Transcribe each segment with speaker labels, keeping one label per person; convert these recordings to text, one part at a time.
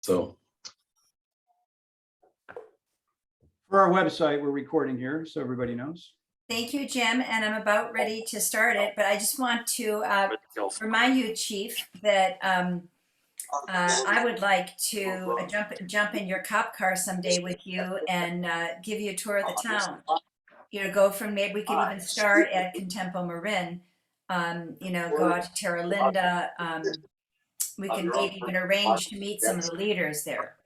Speaker 1: So
Speaker 2: for our website, we're recording here, so everybody knows.
Speaker 3: Thank you, Jim, and I'm about ready to start it, but I just want to remind you, Chief, that I would like to jump in your cop car someday with you and give you a tour of the town. You know, go from, maybe we could even start at Contempo Marin, you know, go out to Terra Linda. We could maybe even arrange to meet some of the leaders there.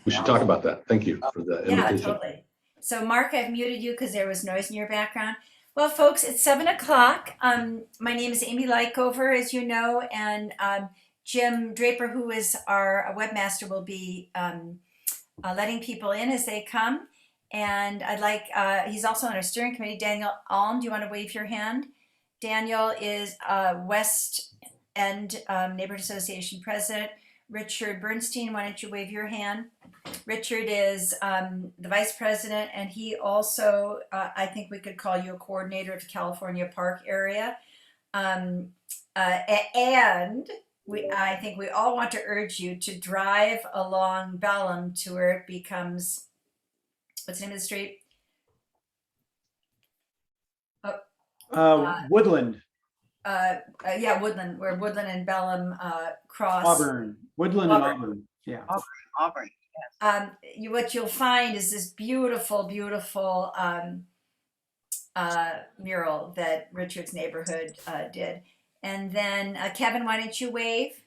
Speaker 1: we should talk about that. Thank you for the invitation.
Speaker 3: Yeah, totally. So Mark, I've muted you because there was noise in your background. Well, folks, it's 7 o'clock. My name is Amy Lykover, as you know, and Jim Draper, who is our webmaster, will be letting people in as they come. And I'd like, he's also on our steering committee. Daniel Alm, do you want to wave your hand? Daniel is West End Neighborhood Association president. Richard Bernstein, why don't you wave your hand? Richard is the vice president, and he also, I think we could call you a coordinator of the California Park area. And I think we all want to urge you to drive along Bellum to where it becomes, what's the name of the street?
Speaker 2: Woodland.
Speaker 3: Yeah, Woodland, where Woodland and Bellum cross.
Speaker 2: Auburn. Woodland and Auburn. Yeah.
Speaker 4: Auburn.
Speaker 3: What you'll find is this beautiful, beautiful mural that Richard's neighborhood did. And then Kevin, why don't you wave?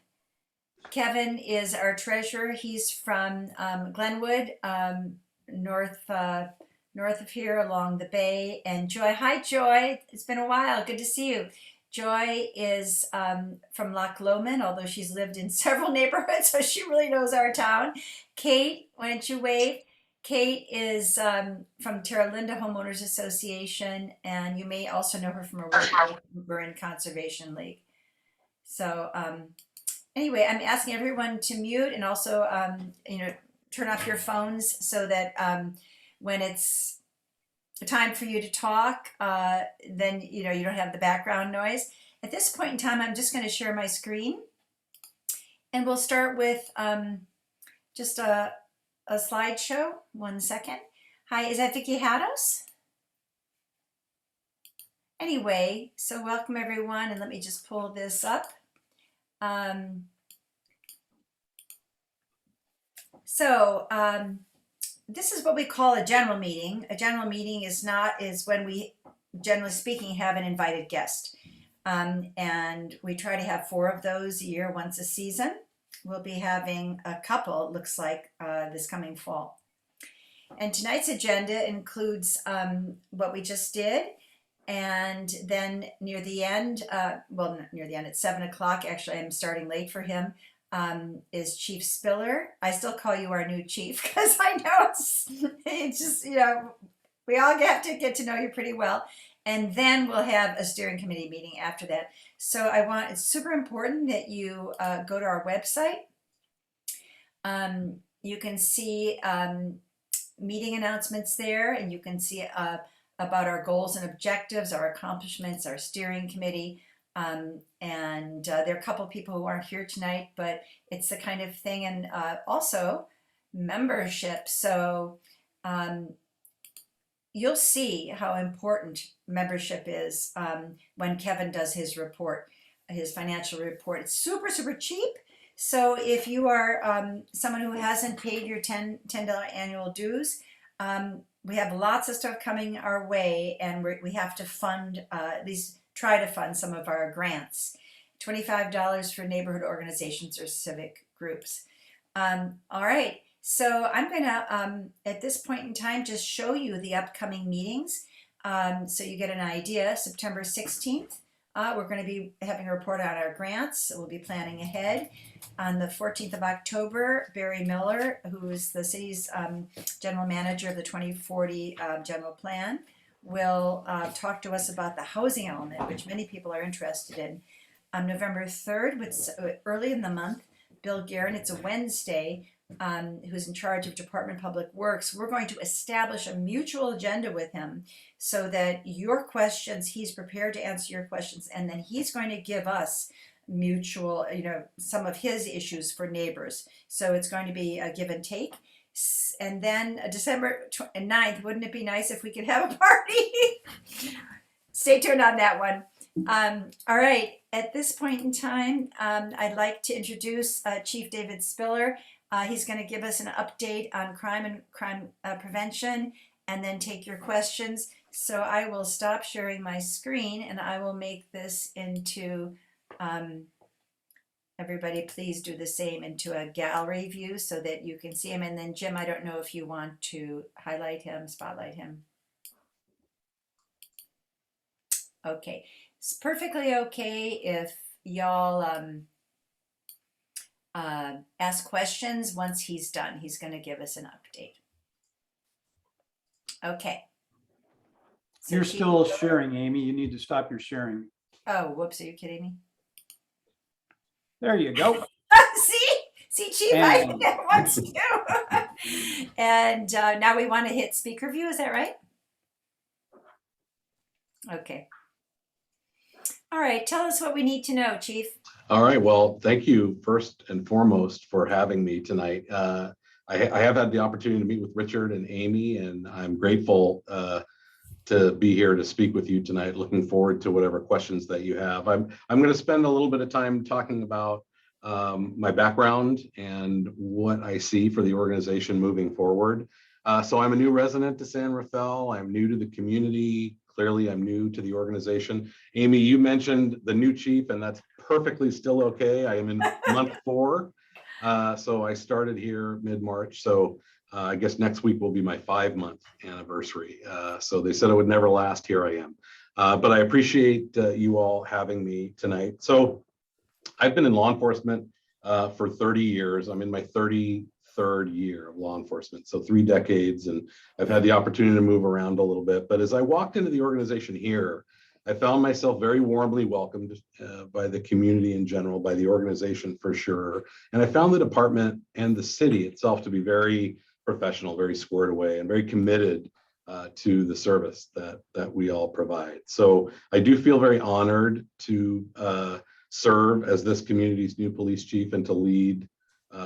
Speaker 3: Kevin is our treasurer. He's from Glenwood, north of here along the bay. And Joy, hi Joy, it's been a while, good to see you. Joy is from Loch Lomond, although she's lived in several neighborhoods, so she really knows our town. Kate, why don't you wave? Kate is from Terra Linda Homeowners Association, and you may also know her from her work with Marin Conservation League. So anyway, I'm asking everyone to mute and also you know, turn off your phones so that when it's time for you to talk, then you know you don't have the background noise. At this point in time, I'm just going to share my screen, and we'll start with just a slideshow. 1 second. Hi, is that Vicky Hados? Anyway, so welcome everyone, and let me just pull this up. This is what we call a general meeting. A general meeting is when we, generally speaking, have an invited guest. And we try to have 4 of those a year, once a season. We'll be having a couple, it looks like, this coming fall. And tonight's agenda includes what we just did. And then near the end, well, not near the end, at 7 o'clock, actually I'm starting late for him, is Chief Spiller. I still call you our new chief because I know it's just, you know, we all have to get to know you pretty well. And then we'll have a steering committee meeting after that. So it's super important that you go to our website. You can see meeting announcements there, and you can see about our goals and objectives, our accomplishments, our steering committee. And there are a couple of people who aren't here tonight, but it's the kind of thing, and also membership. So you'll see how important membership is when Kevin does his report, his financial report. It's super, super cheap. So if you are someone who hasn't paid your $10 annual dues, we have lots of stuff coming our way, and we have to fund, at least try to fund some of our grants. $25 for neighborhood organizations or civic groups. All right, so I'm gonna, at this point in time, just show you the upcoming meetings so you get an idea. September 16th, we're gonna be having a report on our grants, so we'll be planning ahead. On the 14th of October, Barry Miller, who is the city's general manager of the 2040 general plan, will talk to us about the housing element, which many people are interested in. On November 3rd, early in the month, Bill Guerin, it's a Wednesday, who's in charge of Department of Public Works, we're going to establish a mutual agenda with him so that your questions, he's prepared to answer your questions, and then he's going to give us mutual, some of his issues for neighbors. So it's going to be a give and take. And then December 9th, wouldn't it be nice if we could have a party? Stay tuned on that one. All right, at this point in time, I'd like to introduce Chief David Spiller. He's going to give us an update on crime and crime prevention, and then take your questions. So I will stop sharing my screen, and I will make this into, everybody please do the same, into a gallery view so that you can see him. And then Jim, I don't know if you want to highlight him, spotlight him. Okay, it's perfectly okay if y'all ask questions once he's done. He's going to give us an update. Okay. So
Speaker 2: You're still sharing, Amy. You need to stop your sharing.
Speaker 3: Oh, whoops. Are you kidding me?
Speaker 2: There you go.
Speaker 3: See, Chief, I did that once too. And now we want to hit speaker view. Is that right? Okay. All right. Tell us what we need to know, Chief.
Speaker 1: All right. Well, thank you first and foremost for having me tonight. I have had the opportunity to meet with Richard and Amy, and I'm grateful to be here to speak with you tonight. Looking forward to whatever questions that you have. I'm going to spend a little bit of time talking about my background and what I see for the organization moving forward. So I'm a new resident to San Rafael. I'm new to the community. Clearly, I'm new to the organization. Amy, you mentioned the new chief, and that's perfectly still okay. I am in month 4. So I started here mid-March. So I guess next week will be my 5-month anniversary. So they said it would never last. Here I am. But I appreciate you all having me tonight. So I've been in law enforcement for 30 years. I'm in my 33rd year of law enforcement, so 3 decades, and I've had the opportunity to move around a little bit. But as I walked into the organization here, I found myself very warmly welcomed by the community in general, by the organization for sure. And I found the department and the city itself to be very professional, very squared away, and very committed to the service that we all provide. So I do feel very honored to serve as this community's new police chief and to lead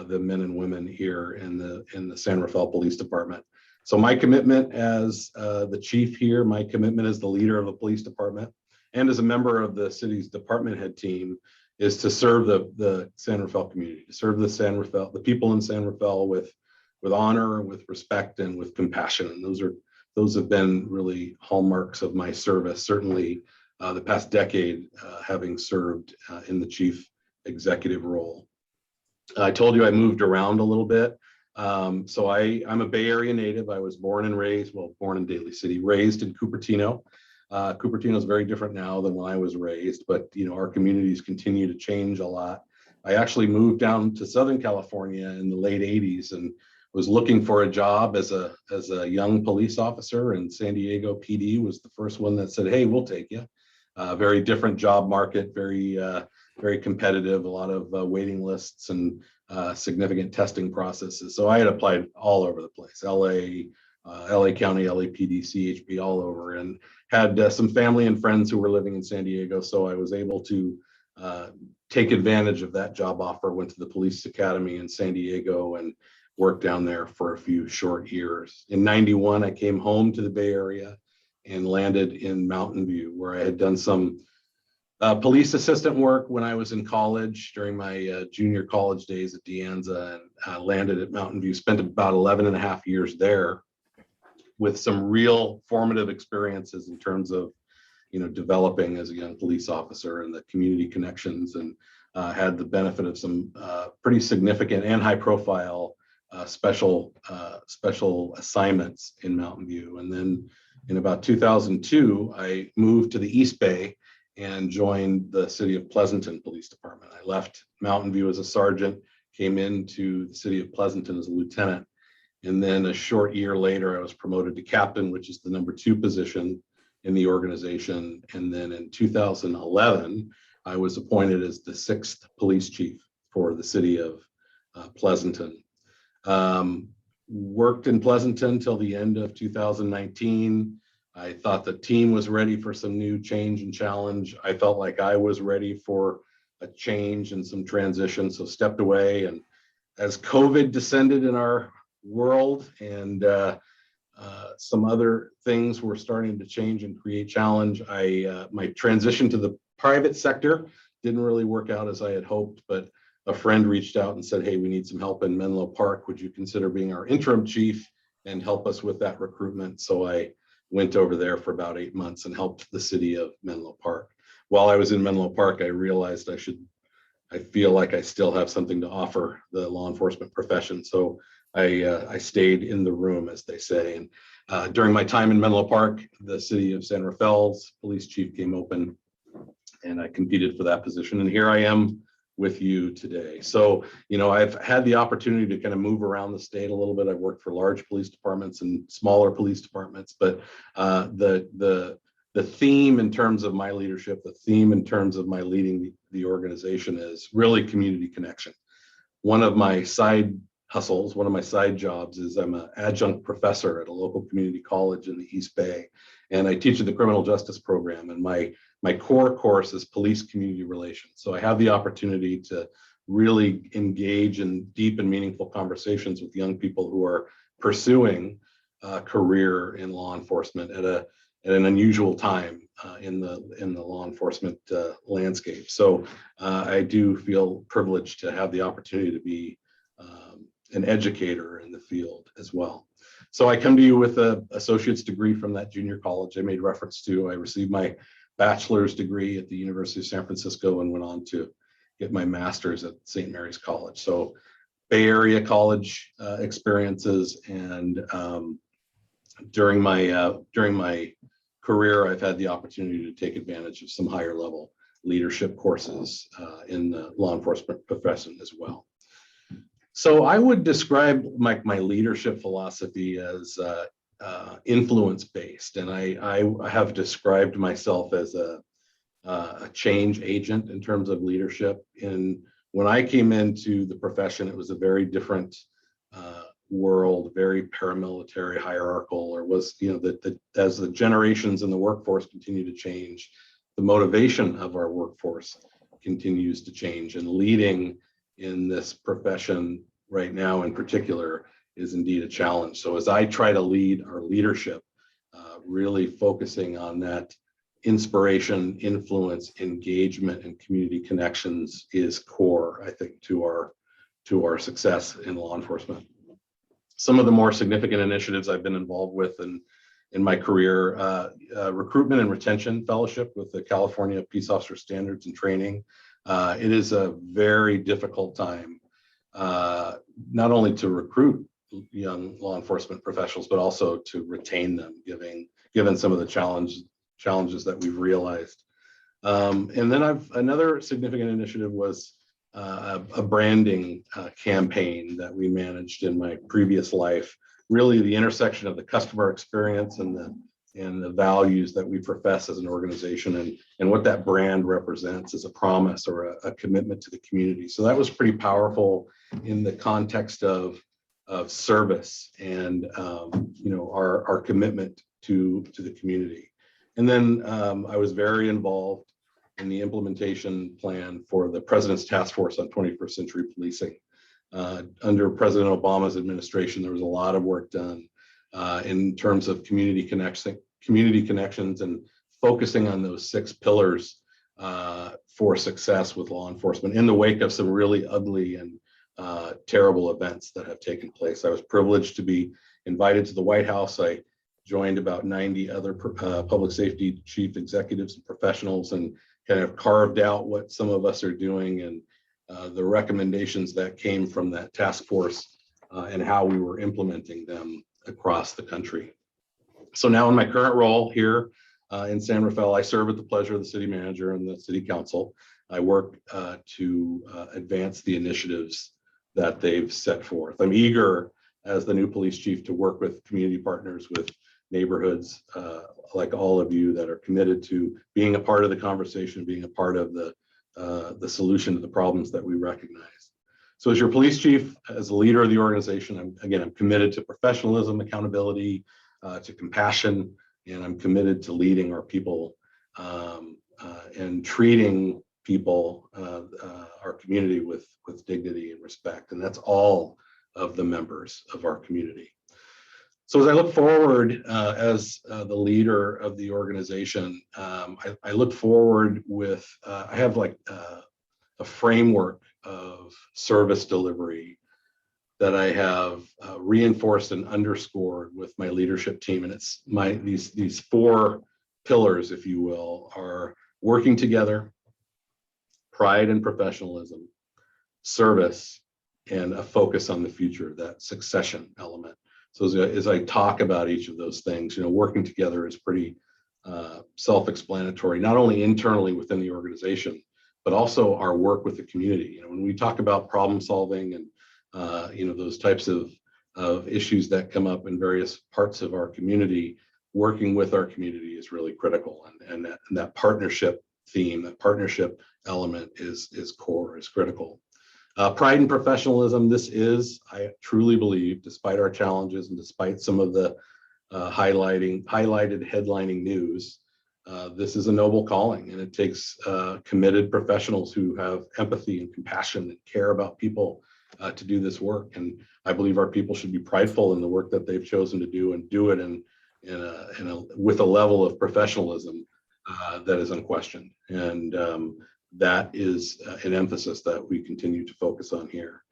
Speaker 1: the men and women here in the San Rafael Police Department. So my commitment as the chief here, my commitment as the leader of the police department, and as a member of the city's department head team, is to serve the San Rafael community, to serve the people in San Rafael with honor, with respect, and with compassion. And those have been really hallmarks of my service, certainly the past decade, having served in the chief executive role. I told you I moved around a little bit. So I'm a Bay Area native. I was born in Daly City, raised in Cupertino. Cupertino is very different now than when I was raised, but our communities continue to change a lot. I actually moved down to Southern California in the late 80s and was looking for a job as a young police officer, and San Diego PD was the first one that said, "Hey, we'll take you." Very different job market, very competitive, a lot of waiting lists and significant testing processes. So I had applied all over the place, LA County, LAPD, CHP, all over, and had some family and friends who were living in San Diego. So I was able to take advantage of that job offer, went to the police academy in San Diego and worked down there for a few short years. In '91, I came home to the Bay Area and landed in Mountain View, where I had done some police assistant work when I was in college during my junior college days at De Anza, and landed at Mountain View, spent about 11 and a half years there with some real formative experiences in terms of, developing as a young police officer and the community connections, and had the benefit of some pretty significant and high profile special assignments in Mountain View. And then in about 2002, I moved to the East Bay and joined the City of Pleasanton Police Department. I left Mountain View as a sergeant, came into the City of Pleasanton as a lieutenant. And then a short year later, I was promoted to captain, which is the number 2 position in the organization. And then in 2011, I was appointed as the 6th police chief for the City of Pleasanton. Worked in Pleasanton till the end of 2019. I thought the team was ready for some new change and challenge. I felt like I was ready for a change and some transition, so stepped away. And as COVID descended in our world and some other things were starting to change and create challenge, my transition to the private sector didn't really work out as I had hoped, but a friend reached out and said, hey, we need some help in Menlo Park. Would you consider being our interim chief and help us with that recruitment? So I went over there for about 8 months and helped the city of Menlo Park. While I was in Menlo Park, I realized I feel like I still have something to offer the law enforcement profession. So I stayed in the room, as they say. And during my time in Menlo Park, the city of San Rafael's police chief came open and I competed for that position. And here I am with you today. So, I've had the opportunity to kind of move around the state a little bit. I've worked for large police departments and smaller police departments, but the theme in terms of my leadership, the theme in terms of my leading the organization is really community connection. One of my side hustles, one of my side jobs is I'm an adjunct professor at a local community college in the East Bay, and I teach in the criminal justice program. And my core course is police community relations. So I have the opportunity to really engage in deep and meaningful conversations with young people who are pursuing a career in law enforcement at an unusual time in the law enforcement landscape. So I do feel privileged to have the opportunity to be an educator in the field as well. So I come to you with an associate's degree from that junior college I made reference to. I received my bachelor's degree at the University of San Francisco and went on to get my master's at St. Mary's College. So Bay Area college experiences, and during my career, I've had the opportunity to take advantage of some higher level leadership courses in the law enforcement profession as well. So I would describe my leadership philosophy as influence-based, and I have described myself as a change agent in terms of leadership. And when I came into the profession, it was a very different world, very paramilitary, hierarchical, or was, as the generations in the workforce continue to change, the motivation of our workforce continues to change, and leading in this profession right now in particular is indeed a challenge. So as I try to lead our leadership, really focusing on that inspiration, influence, engagement, and community connections is core, I think, to our success in law enforcement. Some of the more significant initiatives I've been involved with in my career, recruitment and retention fellowship with the California Peace Officer Standards and Training. It is a very difficult time, not only to recruit young law enforcement professionals, but also to retain them, given some of the challenges that we've realized. And then another significant initiative was a branding campaign that we managed in my previous life, really the intersection of the customer experience and the values that we profess as an organization, and what that brand represents as a promise or a commitment to the community. So that was pretty powerful in the context of service and our commitment to the community. And then I was very involved in the implementation plan for the President's Task Force on 21st Century Policing. Under President Obama's administration, there was a lot of work done in terms of community connections and focusing on those 6 pillars for success with law enforcement in the wake of some really ugly and terrible events that have taken place. I was privileged to be invited to the White House. I joined about 90 other public safety chief executives and professionals and kind of carved out what some of us are doing and the recommendations that came from that task force and how we were implementing them across the country. So now in my current role here in San Rafael, I serve at the pleasure of the city manager and the city council. I work to advance the initiatives that they've set forth. I'm eager as the new police chief to work with community partners, with neighborhoods like all of you that are committed to being a part of the conversation, being a part of the solution to the problems that we recognize. So as your police chief, as a leader of the organization, I'm committed to professionalism, accountability, to compassion, and I'm committed to leading our people and treating people, our community with dignity and respect. And that's all of the members of our community. So as I look forward as the leader of the organization, I look forward with, I have like a framework of service delivery that I have reinforced and underscored with my leadership team. And it's these four pillars, if you will, are working together, pride and professionalism, service, and a focus on the future, that succession element. So as I talk about each of those things, working together is pretty self-explanatory, not only internally within the organization, but also our work with the community. When we talk about problem solving and those types of issues that come up in various parts of our community, working with our community is really critical. And that partnership theme, that partnership element is core, is critical. Pride and professionalism, this is, I truly believe, despite our challenges and despite some of the highlighted headlining news, this is a noble calling, and it takes committed professionals who have empathy and compassion and care about people to do this work. And I believe our people should be prideful in the work that they've chosen to do, and do it with a level of professionalism that is unquestioned. And that is an emphasis that we continue to focus on here.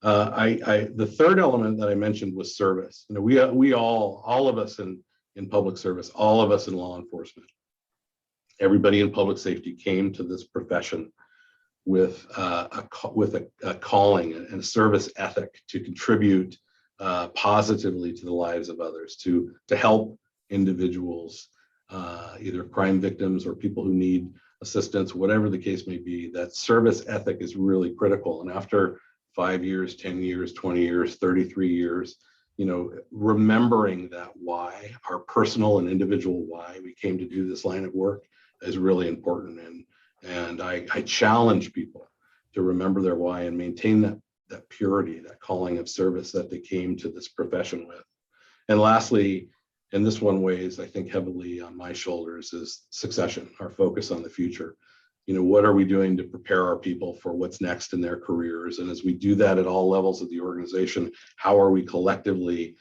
Speaker 1: The third element that I mentioned was service. We all of us in public service, all of us in law enforcement, everybody in public safety came to this profession with a calling and a service ethic to contribute positively to the lives of others, to help individuals, either crime victims or people who need assistance, whatever the case may be. That service ethic is really critical. And after 5 years, 10 years, 20 years, 33 years, remembering that why, our personal and individual why we came to do this line of work is really important. And I challenge people to remember their why and maintain that purity, that calling of service that they came to this profession with. And lastly, and this one weighs, I think, heavily on my shoulders, is succession, our focus on the future. What are we doing to prepare our people for what's next in their careers? And as we do that at all levels of the organization, how are we collectively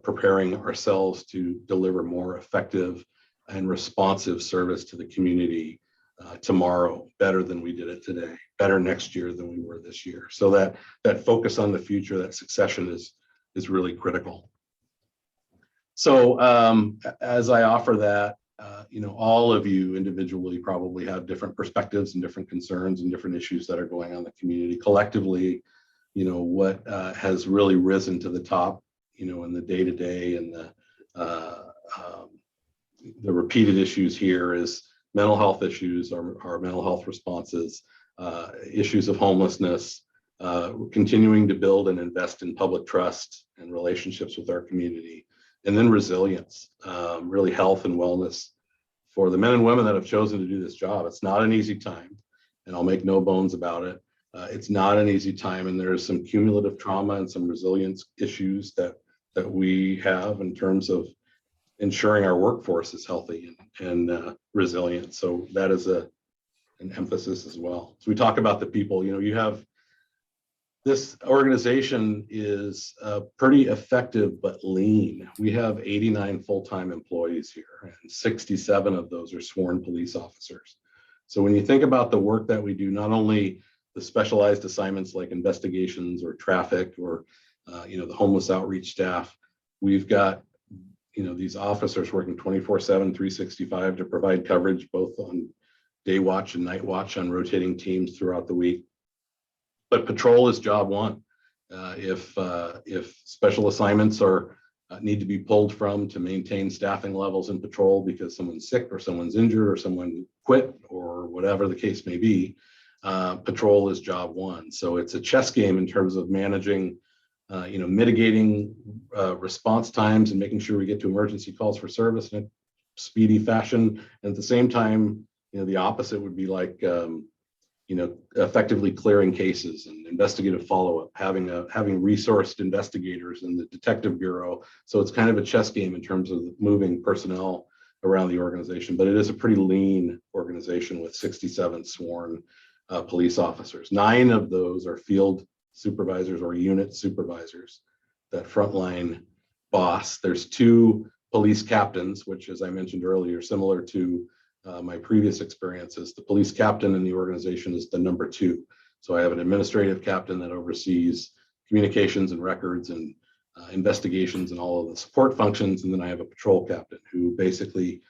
Speaker 1: preparing ourselves to deliver more effective and responsive service to the community tomorrow, better than we did it today, better next year than we were this year? So that focus on the future, that succession is really critical. So as I offer that, all of you individually probably have different perspectives and different concerns and different issues that are going on in the community. Collectively, what has really risen to the top, in the day-to-day and the repeated issues here is mental health issues, our mental health responses, issues of homelessness, continuing to build and invest in public trust and relationships with our community. And then resilience, really health and wellness for the men and women that have chosen to do this job. It's not an easy time, and I'll make no bones about it. It's not an easy time, and there's some cumulative trauma and some resilience issues that we have in terms of ensuring our workforce is healthy and resilient. So that is an emphasis as well. So we talk about the people. You have this organization is pretty effective but lean. We have 89 full-time employees here, and 67 of those are sworn police officers. So when you think about the work that we do, not only the specialized assignments like investigations or traffic or the homeless outreach staff, we've got these officers working 24/7, 365 to provide coverage both on day watch and night watch on rotating teams throughout the week. But patrol is job one. If special assignments need to be pulled from to maintain staffing levels in patrol because someone's sick or someone's injured or someone quit or whatever the case may be, patrol is job one. So it's a chess game in terms of managing, mitigating response times and making sure we get to emergency calls for service in a speedy fashion. And at the same time, the opposite would be like, effectively clearing cases and investigative follow-up, having resourced investigators in the detective bureau. So it's kind of a chess game in terms of moving personnel around the organization, but it is a pretty lean organization with 67 sworn police officers. 9 of those are field supervisors or unit supervisors, that frontline boss. There's 2 police captains, which, as I mentioned earlier, similar to my previous experiences, the police captain in the organization is the number 2. So I have an administrative captain that oversees communications and records and investigations and all of the support functions. And then I have a patrol captain who basically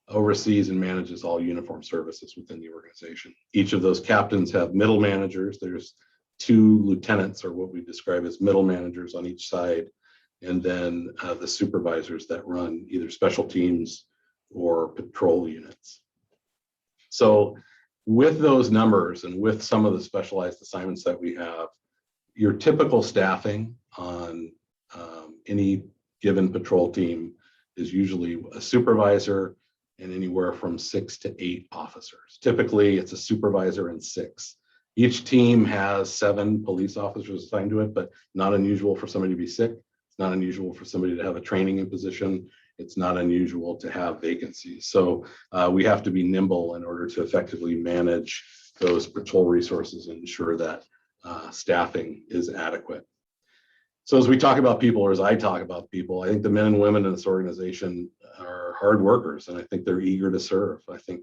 Speaker 1: oversees and manages all uniform services within the organization. Each of those captains have middle managers. There's 2 lieutenants, or what we describe as middle managers, on each side, and then the supervisors that run either special teams or patrol units. So with those numbers and with some of the specialized assignments that we have, your typical staffing on any given patrol team is usually a supervisor and anywhere from 6 to 8 officers. Typically, it's a supervisor and 6. Each team has 7 police officers assigned to it, but not unusual for somebody to be sick. It's not unusual for somebody to have a training position. It's not unusual to have vacancies. So we have to be nimble in order to effectively manage those patrol resources and ensure that staffing is adequate. So as we talk about people, or as I talk about people, I think the men and women in this organization are hard workers, and I think they're eager to serve. I think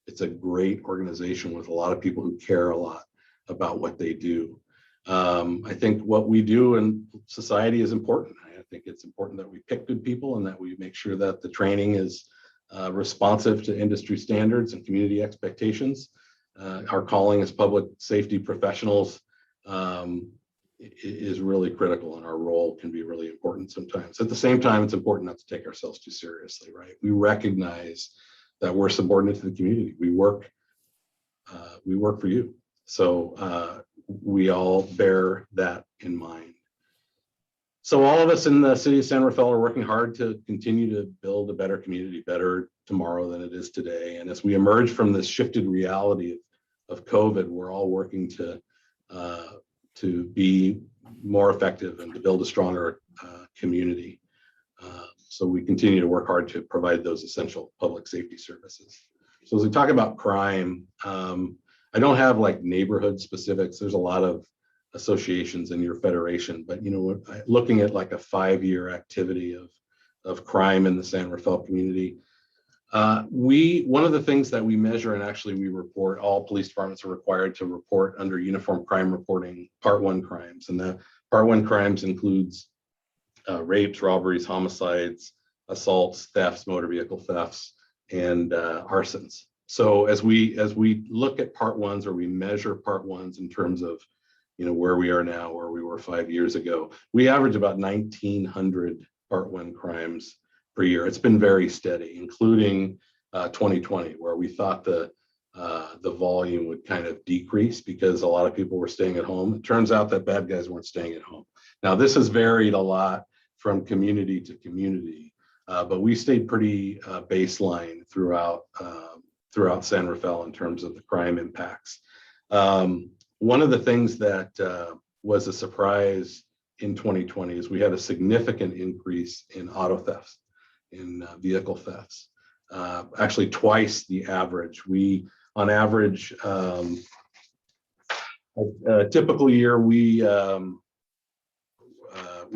Speaker 1: it's a great organization with a lot of people who care a lot about what they do. I think what we do in society is important. I think it's important that we pick good people and that we make sure that the training is responsive to industry standards and community expectations. Our calling as public safety professionals is really critical, and our role can be really important sometimes. At the same time, it's important not to take ourselves too seriously, right? We recognize that we're subordinate to the community. We work for you. So we all bear that in mind. So all of us in the city of San Rafael are working hard to continue to build a better community, better tomorrow than it is today. And as we emerge from this shifted reality of COVID, we're all working to be more effective and to build a stronger community. So we continue to work hard to provide those essential public safety services. So as we talk about crime, I don't have like neighborhood specifics. There's a lot of associations in your federation, but you know, looking at like a 5-year activity of crime in the San Rafael community, one of the things that we measure, and actually we report, all police departments are required to report under uniform crime reporting Part 1 crimes, and the Part 1 crimes includes rapes, robberies, homicides, assaults, thefts, motor vehicle thefts, and arsons. So as we look at Part 1s, or we measure Part 1s in terms of, you know, where we are now, where we were 5 years ago, we average about 1,900 Part 1 crimes per year. It's been very steady, including 2020, where we thought the volume would kind of decrease because a lot of people were staying at home. It turns out that bad guys weren't staying at home. Now, this has varied a lot from community to community, but we stayed pretty baseline throughout San Rafael in terms of the crime impacts. One of the things that was a surprise in 2020 is we had a significant increase in auto thefts, in vehicle thefts, actually twice the average. We, on average, a typical year, we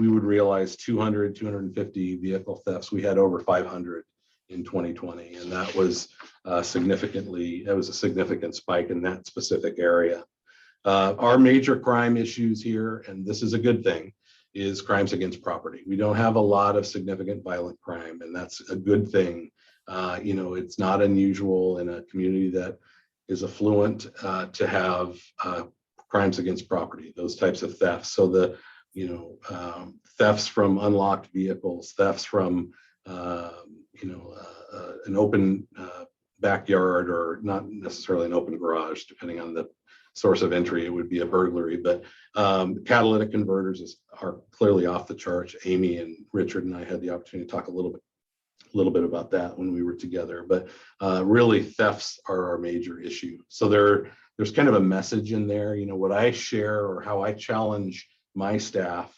Speaker 1: would realize 200, 250 vehicle thefts. We had over 500 in 2020, and that was a significant spike in that specific area. Our major crime issues here, and this is a good thing, is crimes against property. We don't have a lot of significant violent crime, and that's a good thing. You know, it's not unusual in a community that is affluent to have crimes against property, those types of thefts. So the, you know, thefts from unlocked vehicles, thefts from, you know, an open backyard, or not necessarily an open garage, depending on the source of entry, it would be a burglary, but catalytic converters are clearly off the charts. Amy and Richard and I had the opportunity to talk a little bit about that when we were together, but really thefts are our major issue. So there's kind of a message in there. You know, what I share, or how I challenge my staff,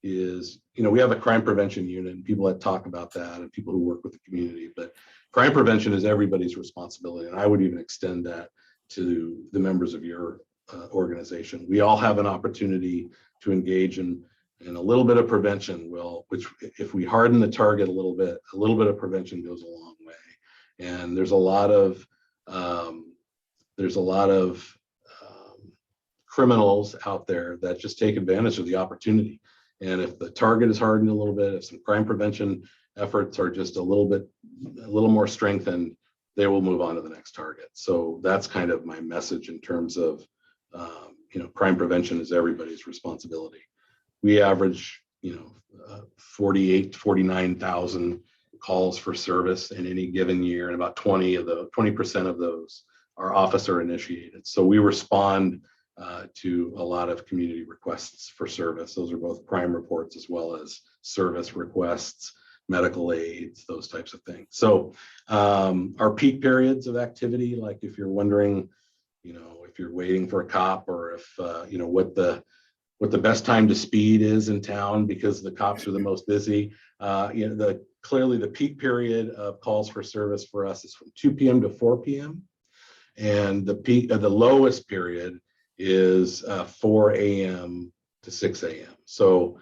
Speaker 1: is, we have a crime prevention unit and people that talk about that and people who work with the community, but crime prevention is everybody's responsibility. And I would even extend that to the members of your organization. We all have an opportunity to engage in a little bit of prevention, which if we harden the target a little bit of prevention goes a long way. And there's a lot of criminals out there that just take advantage of the opportunity. And if the target is hardened a little bit, if some crime prevention efforts are just a little more strengthened, they will move on to the next target. So that's kind of my message in terms of, crime prevention is everybody's responsibility. We average, 48 to 49,000 calls for service in any given year, and about 20% of those are officer initiated. So we respond to a lot of community requests for service. Those are both crime reports as well as service requests, medical aids, those types of things. So our peak periods of activity, like if you're wondering, if you're waiting for a cop, or if what the best time to speed is in town because the cops are the most busy. Clearly the peak period of calls for service for us is from 2 p.m. to 4 p.m. And the lowest period is 4 a.m. to 6 a.m. So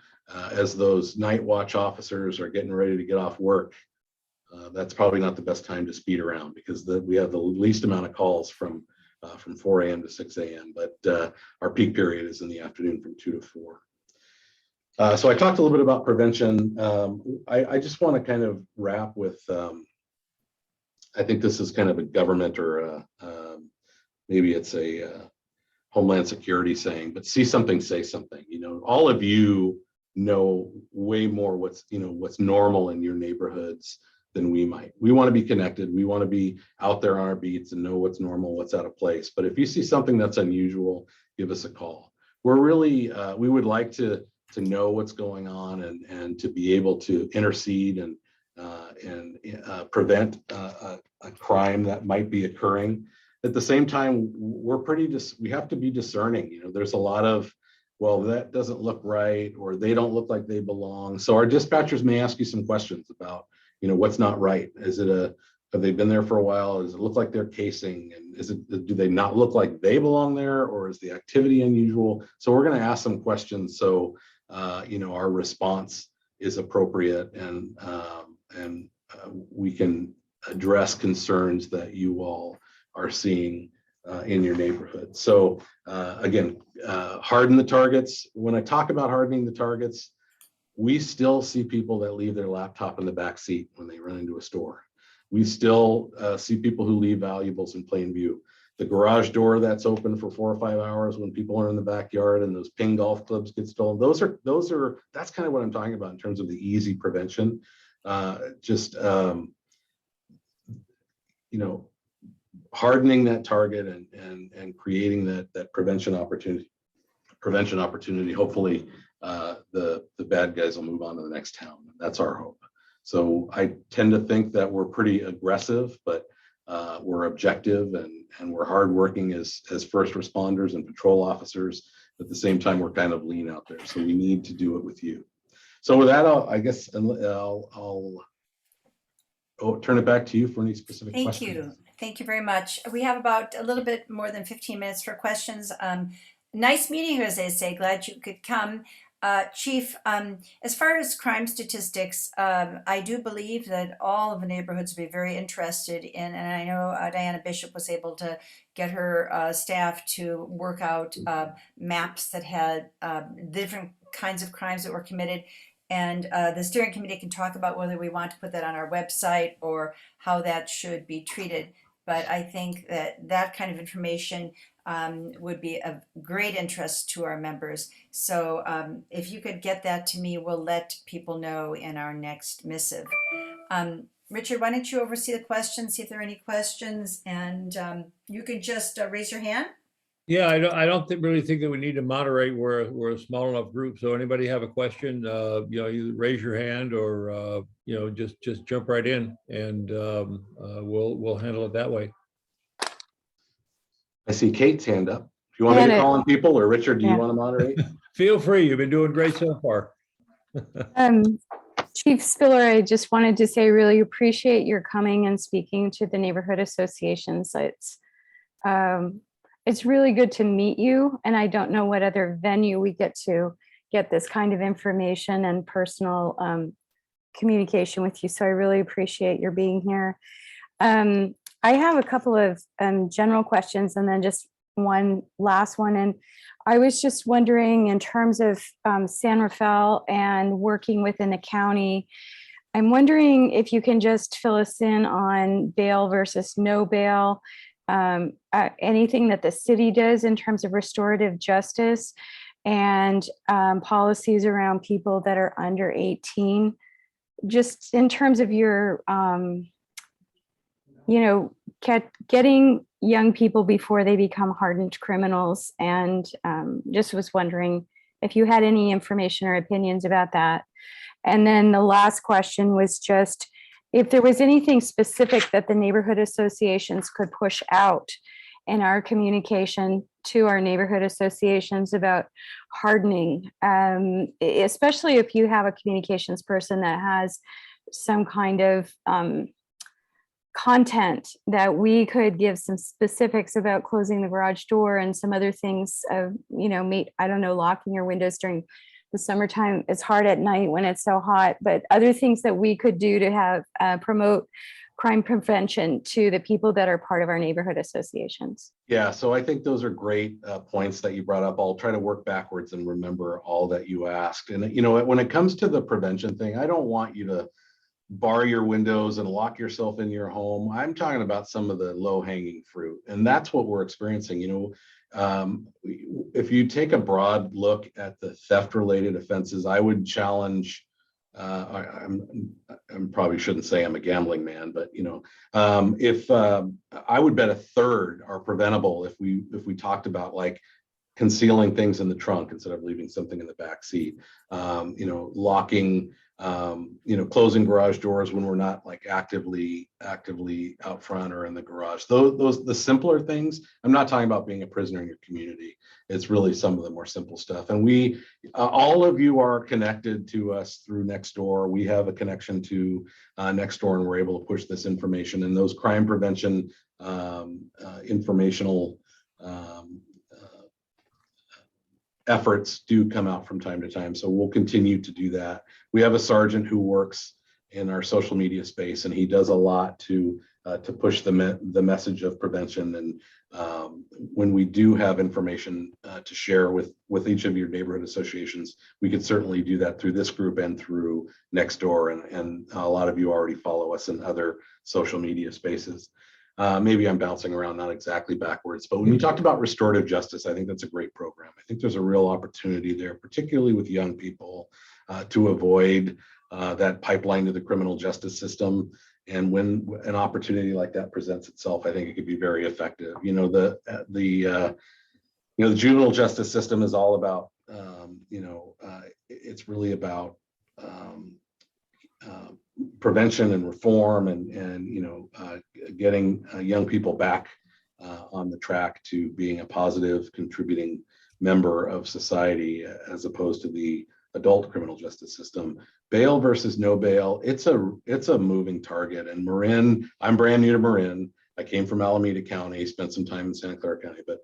Speaker 1: as those night watch officers are getting ready to get off work, that's probably not the best time to speed around, because we have the least amount of calls from 4 a.m. to 6 a.m. But our peak period is in the afternoon from 2 to 4. So I talked a little bit about prevention. I just want to kind of wrap with, I think this is kind of a government or maybe it's a Homeland Security saying, but see something, say something. All of you know way more what's normal in your neighborhoods than we might. We want to be connected. We want to be out there on our beats and know what's normal, what's out of place. But if you see something that's unusual, give us a call. We're really, we would like to know what's going on and to be able to intercede and prevent a crime that might be occurring. At the same time, we have to be discerning. There's a lot of, well, that doesn't look right, or they don't look like they belong. So our dispatchers may ask you some questions about, what's not right. Have they been there for a while? Does it look like they're casing? And do they not look like they belong there, or is the activity unusual? So we're going to ask some questions so our response is appropriate and we can address concerns that you all are seeing in your neighborhood. So again, harden the targets. When I talk about hardening the targets, we still see people that leave their laptop in the back seat when they run into a store. We still see people who leave valuables in plain view. The garage door that's open for 4 or 5 hours when people are in the backyard, and those ping golf clubs get stolen. That's kind of what I'm talking about in terms of the easy prevention. Hardening that target and creating that prevention opportunity. Hopefully the bad guys will move on to the next town. That's our hope. So I tend to think that we're pretty aggressive, but we're objective and we're hardworking as first responders and patrol officers. At the same time, we're kind of lean out there. So we need to do it with you. So with that, I'll turn it back to you for any specific questions.
Speaker 3: Thank you very much. We have about a little bit more than 15 minutes for questions. Nice meeting you, as they say. Glad you could come. Chief, as far as crime statistics, I do believe that all of the neighborhoods would be very interested in, and I know Diana Bishop was able to get her staff to work out maps that had different kinds of crimes that were committed. And the steering committee can talk about whether we want to put that on our website or how that should be treated. But I think that kind of information would be of great interest to our members. So if you could get that to me, we'll let people know in our next missive. Richard, why don't you oversee the questions, see if there are any questions, and you could just raise your hand.
Speaker 4: Yeah, I don't really think that we need to moderate. We're a small enough group. So anybody have a question, you raise your hand or just jump right in, and we'll handle it that way.
Speaker 1: I see Kate's hand up. Do you want me to call on people, or Richard, do you want to moderate?
Speaker 4: Feel free. You've been doing great so far.
Speaker 5: Chief Spiller, I just wanted to say, really appreciate your coming and speaking to the neighborhood associations. It's really good to meet you, and I don't know what other venue we get to get this kind of information and personal communication with you. So I really appreciate your being here. I have a couple of general questions and then just one last one. And I was just wondering, in terms of San Rafael and working within the county, I'm wondering if you can just fill us in on bail versus no bail, anything that the city does in terms of restorative justice, and policies around people that are under 18, just in terms of your, getting young people before they become hardened criminals. And just was wondering if you had any information or opinions about that. And then the last question was just if there was anything specific that the neighborhood associations could push out in our communication to our neighborhood associations about hardening, especially if you have a communications person that has some kind of content that we could give some specifics about closing the garage door and some other things of, locking your windows during the summertime. It's hard at night when it's so hot, but other things that we could do to have promote crime prevention to the people that are part of our neighborhood associations.
Speaker 1: Yeah, so I think those are great points that you brought up. I'll try to work backwards and remember all that you asked. And when it comes to the prevention thing, I don't want you to bar your windows and lock yourself in your home. I'm talking about some of the low-hanging fruit, and that's what we're experiencing. If you take a broad look at the theft-related offenses, I would challenge. I probably shouldn't say I'm a gambling man, but if I would bet a third are preventable if we talked about like concealing things in the trunk instead of leaving something in the back seat, locking, closing garage doors when we're not like actively out front or in the garage. Those the simpler things. I'm not talking about being a prisoner in your community. It's really some of the more simple stuff. And we, all of you are connected to us through Nextdoor. We have a connection to Nextdoor, and we're able to push this information. And those crime prevention informational efforts do come out from time to time. So we'll continue to do that. We have a sergeant who works in our social media space, and he does a lot to push the message of prevention. And when we do have information to share with each of your neighborhood associations, we could certainly do that through this group and through Nextdoor. And a lot of you already follow us in other social media spaces. Maybe I'm bouncing around, not exactly backwards, but when you talked about restorative justice, I think that's a great program. I think there's a real opportunity there, particularly with young people, to avoid that pipeline to the criminal justice system. And when an opportunity like that presents itself, I think it could be very effective. The juvenile justice system is all about, it's really about prevention and reform and getting young people back on the track to being a positive contributing member of society, as opposed to the adult criminal justice system. Bail versus no bail, it's a moving target. And Marin, I'm brand new to Marin. I came from Alameda County, spent some time in Santa Clara County, but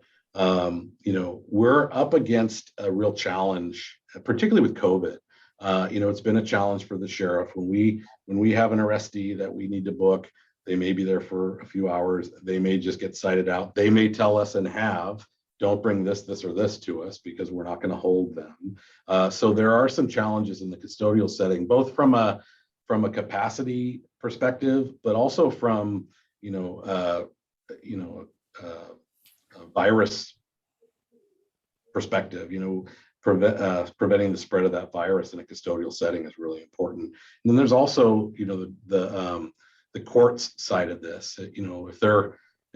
Speaker 1: we're up against a real challenge, particularly with COVID. It's been a challenge for the sheriff. When we have an arrestee that we need to book, they may be there for a few hours. They may just get cited out. They may tell us don't bring this or this to us, because we're not going to hold them. So there are some challenges in the custodial setting, both from a capacity perspective, but also from a virus perspective. Preventing the spread of that virus in a custodial setting is really important. And then there's also the courts side of this.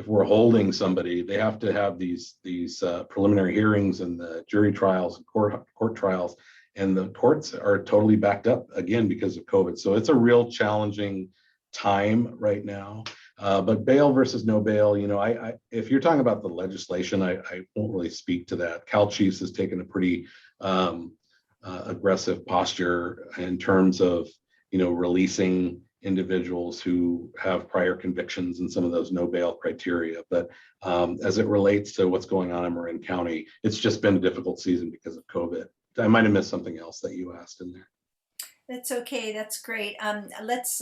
Speaker 1: If we're holding somebody, they have to have these preliminary hearings and the jury trials and court trials, and the courts are totally backed up again because of COVID. So it's a real challenging time right now. But bail versus no bail, if you're talking about the legislation, I won't really speak to that. Cal Chiefs has taken a pretty aggressive posture in terms of, releasing individuals who have prior convictions and some of those no bail criteria. But as it relates to what's going on in Marin County, it's just been a difficult season because of COVID. I might have missed something else that you asked in there.
Speaker 3: That's okay. That's great. Let's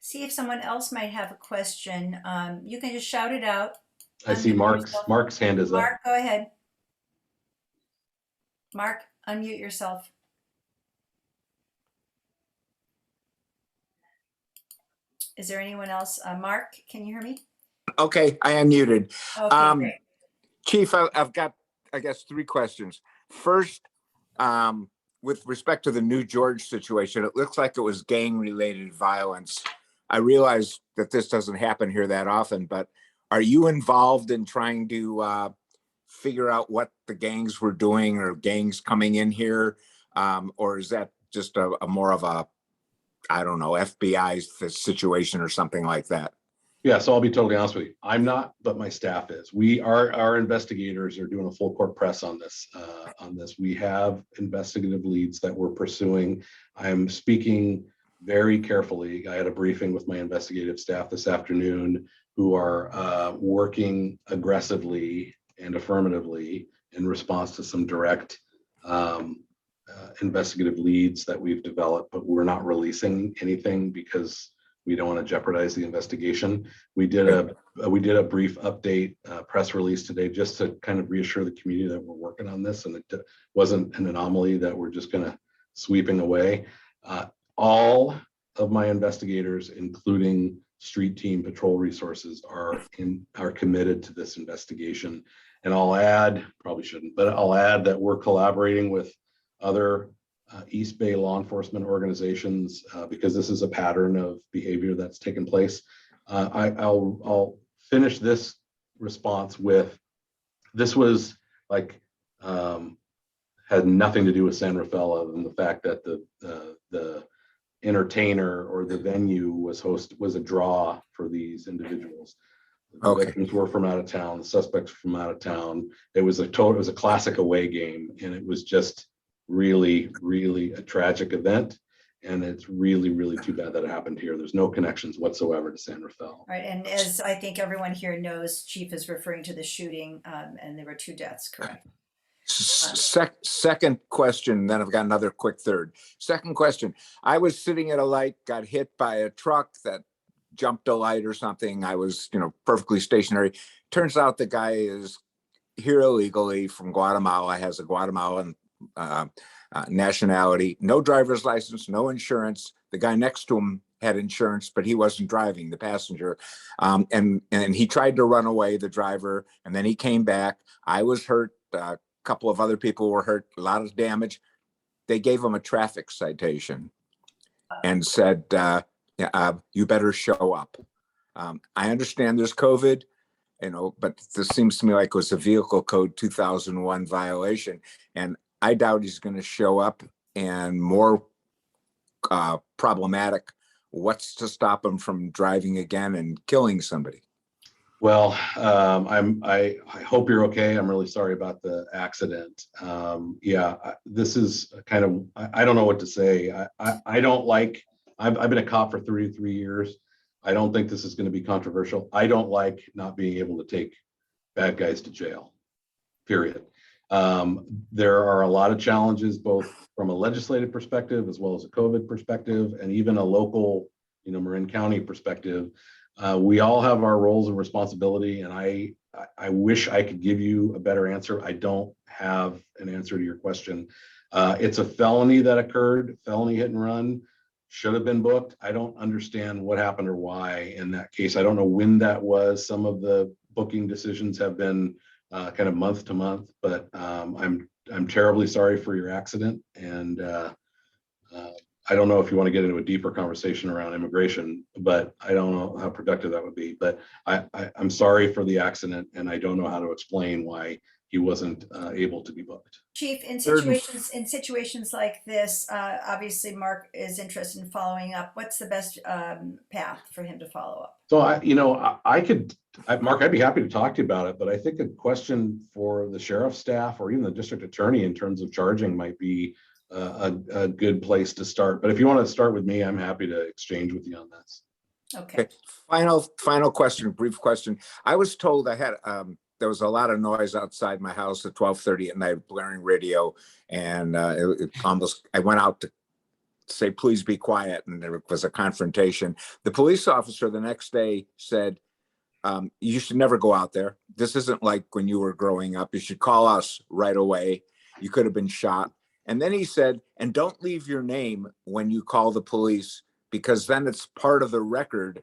Speaker 3: see if someone else might have a question. You can just shout it out.
Speaker 1: I see
Speaker 3: Unmute yourself.
Speaker 1: Mark's hand is up.
Speaker 3: Mark, go ahead. Mark, unmute yourself. Is there anyone else? Mark, can you hear me?
Speaker 6: Okay, I unmuted.
Speaker 3: Okay, great.
Speaker 6: Chief, I've got, I guess, 3 questions. First, with respect to the New George situation, it looks like it was gang-related violence. I realize that this doesn't happen here that often, but are you involved in trying to figure out what the gangs were doing or gangs coming in here? Or is that just a more of a, I don't know, FBI situation or something like that?
Speaker 1: Yeah, so I'll be totally honest with you. I'm not, but my staff is. Our investigators are doing a full court press on this. We have investigative leads that we're pursuing. I'm speaking very carefully. I had a briefing with my investigative staff this afternoon, who are working aggressively and affirmatively in response to some direct investigative leads that we've developed, but we're not releasing anything because we don't want to jeopardize the investigation. We did a brief update press release today just to kind of reassure the community that we're working on this, and it wasn't an anomaly that we're just going to sweeping away. All of my investigators, including street team patrol resources, are committed to this investigation. And I'll add, probably shouldn't, but I'll add that we're collaborating with other East Bay law enforcement organizations because this is a pattern of behavior that's taken place. I'll finish this response with, this was like, had nothing to do with San Rafael other than the fact that the entertainer or the venue was a draw for these individuals. The victims were from out of town, the suspects were from out of town. It was a classic away game, and it was just really, really a tragic event. And it's really, really too bad that it happened here. There's no connections whatsoever to San Rafael.
Speaker 3: Right, and as I think everyone here knows, Chief is referring to the shooting, and there were 2 deaths, correct?
Speaker 6: Second question, then I've got another quick third. Second question, I was sitting at a light, got hit by a truck that jumped a light or something. I was, perfectly stationary. Turns out the guy is here illegally from Guatemala, has a Guatemalan nationality, no driver's license, no insurance. The guy next to him had insurance, but he wasn't driving, the passenger. And he tried to run away, the driver, and then he came back. I was hurt. A couple of other people were hurt, a lot of damage. They gave him a traffic citation and said, you better show up. I understand there's COVID, but this seems to me like it was a vehicle code 2001 violation. And I doubt he's going to show up. And more problematic, what's to stop him from driving again and killing somebody?
Speaker 1: Well, I hope you're okay. I'm really sorry about the accident. This is kind of, I don't know what to say. I don't like, I've been a cop for 33 years. I don't think this is going to be controversial. I don't like not being able to take bad guys to jail, period. There are a lot of challenges, both from a legislative perspective, as well as a COVID perspective, and even a local, Marin County perspective. We all have our roles and responsibility, and I wish I could give you a better answer. I don't have an answer to your question. It's a felony that occurred, felony hit and run, should have been booked. I don't understand what happened or why in that case. I don't know when that was. Some of the booking decisions have been kind of month to month, but I'm terribly sorry for your accident, and I don't know if you want to get into a deeper conversation around immigration, but I don't know how productive that would be. But I'm sorry for the accident, and I don't know how to explain why he wasn't able to be booked.
Speaker 3: Chief, in situations like this, obviously Mark is interested in following up. What's the best path for him to follow up?
Speaker 1: So Mark, I'd be happy to talk to you about it, but I think a question for the sheriff's staff or even the district attorney in terms of charging might be a good place to start. But if you want to start with me, I'm happy to exchange with you on this.
Speaker 3: Okay.
Speaker 6: Okay, final question, brief question. I was told I had, there was a lot of noise outside my house at 12:30 at night, blaring radio. And I went out to say, please be quiet. And there was a confrontation. The police officer the next day said, you should never go out there. This isn't like when you were growing up. You should call us right away. You could have been shot. And then he said, and don't leave your name when you call the police, because then it's part of the record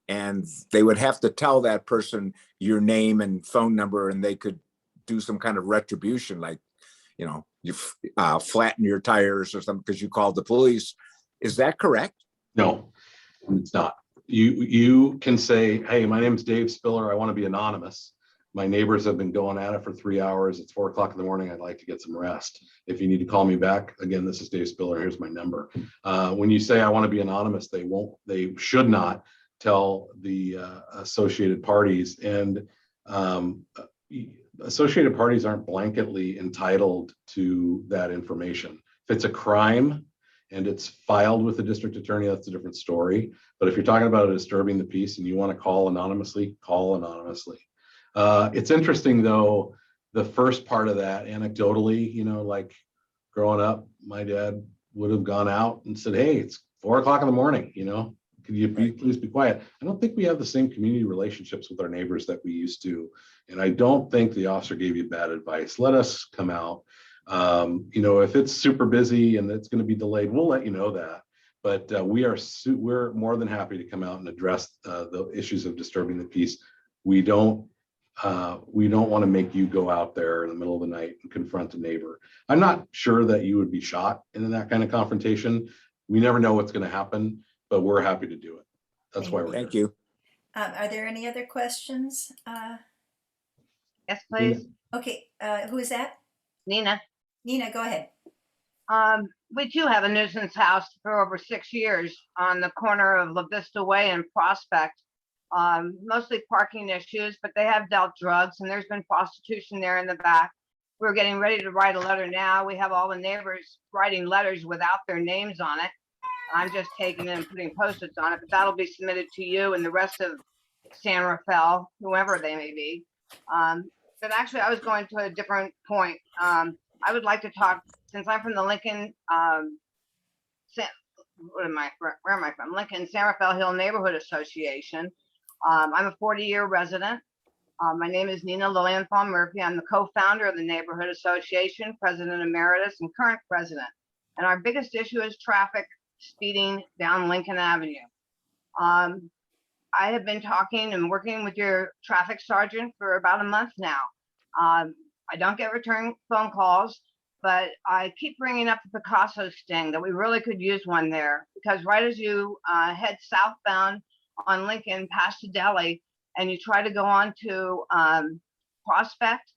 Speaker 6: and they would have to tell that person your name and phone number, and they could do some kind of retribution, like, you know, you flatten your tires or something because you called the police. Is that correct?
Speaker 1: No, it's not. You can say, hey, my name's Dave Spiller. I want to be anonymous. My neighbors have been going at it for 3 hours. It's 4 o'clock in the morning. I'd like to get some rest. If you need to call me back, again, this is Dave Spiller. Here's my number. When you say I want to be anonymous, they should not tell the associated parties. And associated parties aren't blanketly entitled to that information. If it's a crime and it's filed with the district attorney, that's a different story. But if you're talking about disturbing the peace and you want to call anonymously, call anonymously. It's interesting though, the first part of that, anecdotally, you know, like growing up, my dad would have gone out and said, hey, it's 4 o'clock in the morning, you know, could you please be quiet? I don't think we have the same community relationships with our neighbors that we used to. And I don't think the officer gave you bad advice. Let us come out. You know, if it's super busy and it's going to be delayed, we'll let you know that. But we're more than happy to come out and address the issues of disturbing the peace. We don't want to make you go out there in the middle of the night and confront a neighbor. I'm not sure that you would be shot in that kind of confrontation. We never know what's going to happen, but we're happy to do it. That's why we're
Speaker 6: Thank
Speaker 1: here.
Speaker 6: you.
Speaker 3: Are there any other questions?
Speaker 7: Yes, please.
Speaker 3: Okay, who is that?
Speaker 7: Nina.
Speaker 3: Nina, go ahead.
Speaker 7: We do have a nuisance house for over 6 years on the corner of La Vista Way and Prospect. Mostly parking issues, but they have dealt drugs and there's been prostitution there in the back. We're getting ready to write a letter now. We have all the neighbors writing letters without their names on it. I'm just taking it and putting Post-its on it, but that'll be submitted to you and the rest of San Rafael, whoever they may be. But actually, I was going to a different point. I would like to talk, since I'm from the Lincoln, where am I from? Lincoln San Rafael Hill Neighborhood Association. I'm a 40-year resident. My name is Nina Lilienthal Murphy. I'm the co-founder of the Neighborhood Association, president emeritus, and current president. And our biggest issue is traffic speeding down Lincoln Avenue. I have been talking and working with your traffic sergeant for about a month now. I don't get return phone calls, but I keep bringing up the Picasso sting that we really could use one there, because right as you head southbound on Lincoln past the deli and you try to go on to Prospect,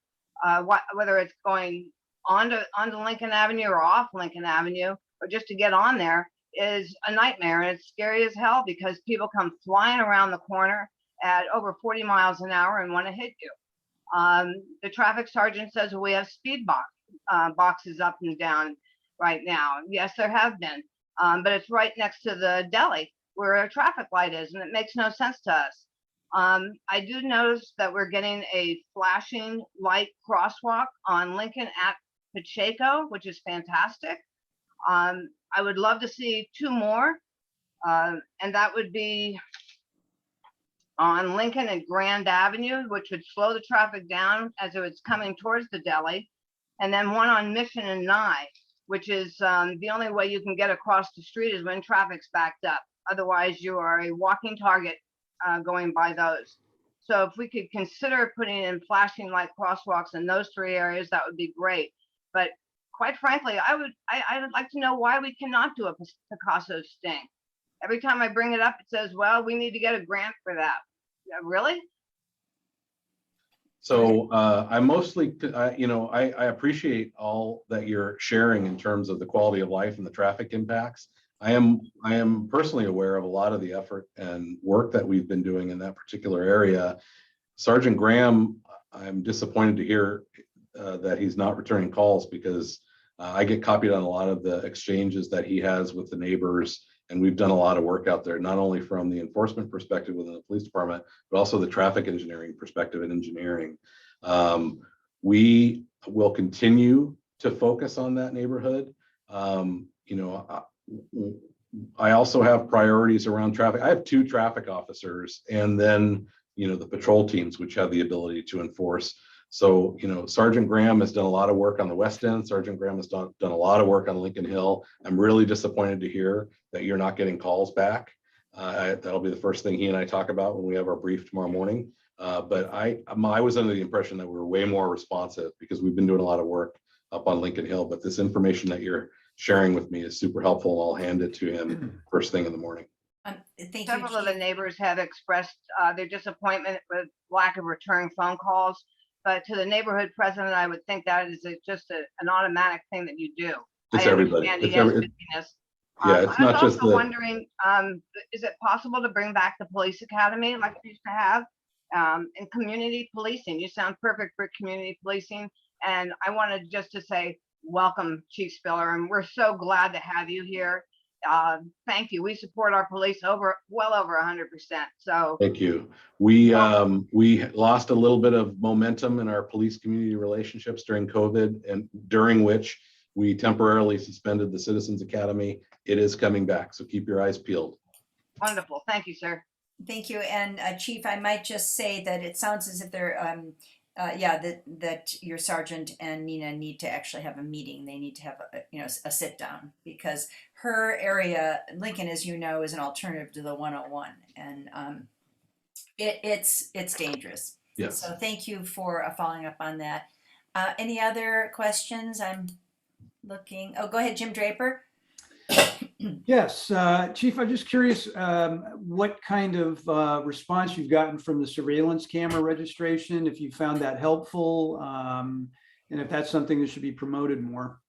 Speaker 7: whether it's going onto Lincoln Avenue or off Lincoln Avenue, or just to get on there, is a nightmare. And it's scary as hell because people come flying around the corner at over 40 miles an hour and want to hit you. The traffic sergeant says we have speed boxes up and down right now. Yes, there have been, but it's right next to the deli where a traffic light is, and it makes no sense to us. I do notice that we're getting a flashing light crosswalk on Lincoln at Pacheco, which is fantastic. I would love to see 2 more, and that would be on Lincoln and Grand Avenue, which would slow the traffic down as it was coming towards the deli, and then one on Mission and Nye, which is the only way you can get across the street is when traffic's backed up. Otherwise, you are a walking target going by those. So if we could consider putting in flashing light crosswalks in those 3 areas, that would be great. But quite frankly, I would like to know why we cannot do a Picasso sting. Every time I bring it up, it says, well, we need to get a grant for that. Really?
Speaker 1: So I mostly, I appreciate all that you're sharing in terms of the quality of life and the traffic impacts. I am personally aware of a lot of the effort and work that we've been doing in that particular area. Sergeant Graham, I'm disappointed to hear that he's not returning calls, because I get copied on a lot of the exchanges that he has with the neighbors, and we've done a lot of work out there, not only from the enforcement perspective within the police department, but also the traffic engineering perspective and engineering. We will continue to focus on that neighborhood. I also have priorities around traffic. I have 2 traffic officers, and then, the patrol teams, which have the ability to enforce. So, Sergeant Graham has done a lot of work on the West End. Sergeant Graham has done a lot of work on Lincoln Hill. I'm really disappointed to hear that you're not getting calls back. That'll be the first thing he and I talk about when we have our brief tomorrow morning. But I was under the impression that we were way more responsive because we've been doing a lot of work up on Lincoln Hill. But this information that you're sharing with me is super helpful. I'll hand it to him first thing in the morning.
Speaker 3: Thank you,
Speaker 7: Several of the
Speaker 3: Chief.
Speaker 7: neighbors have expressed their disappointment with lack of return phone calls. But to the neighborhood president, I would think that is just an automatic thing that you do.
Speaker 1: It's
Speaker 7: I
Speaker 1: everybody.
Speaker 7: understand
Speaker 1: It's
Speaker 7: he has
Speaker 1: every,
Speaker 7: busyness.
Speaker 1: yeah, it's
Speaker 7: I
Speaker 1: not
Speaker 7: was
Speaker 1: just
Speaker 7: also
Speaker 1: the,
Speaker 7: wondering, is it possible to bring back the police academy like we used to have? And community policing, you sound perfect for community policing. And I wanted just to say, welcome, Chief Spiller, and we're so glad to have you here. Thank you. We support our police well over 100%. So
Speaker 1: thank you. We lost a little bit of momentum in our police community relationships during COVID, and during which we temporarily suspended the Citizens Academy. It is coming back, so keep your eyes peeled.
Speaker 7: wonderful. Thank you, sir.
Speaker 3: Thank you. And Chief, I might just say that it sounds as if they're, that your sergeant and Nina need to actually have a meeting. They need to have a sit down, because her area, Lincoln, as you know, is an alternative to the 101, and it's dangerous.
Speaker 1: Yes.
Speaker 3: So thank you for following up on that. Any other questions? I'm looking. Oh, go ahead, Jim Draper.
Speaker 2: Yes, Chief, I'm just curious what kind of response you've gotten from the surveillance camera registration, if you found that helpful, and if that's something that should be promoted more.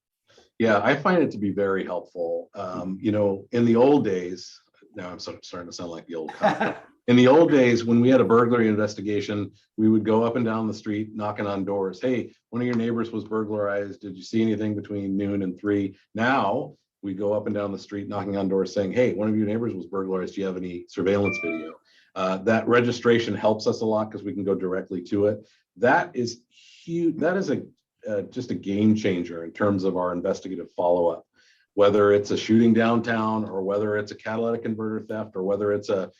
Speaker 1: Yeah, I find it to be very helpful. In the old days, now I'm sort of starting to sound like the old cop. In the old days, when we had a burglary investigation, we would go up and down the street knocking on doors. Hey, one of your neighbors was burglarized. Did you see anything between noon and 3? Now we go up and down the street knocking on doors saying, hey, one of your neighbors was burglarized. Do you have any surveillance video? That registration helps us a lot because we can go directly to it. That is huge. That is just a game changer in terms of our investigative follow-up. Whether it's a shooting downtown, or whether it's a catalytic converter theft, or whether it's a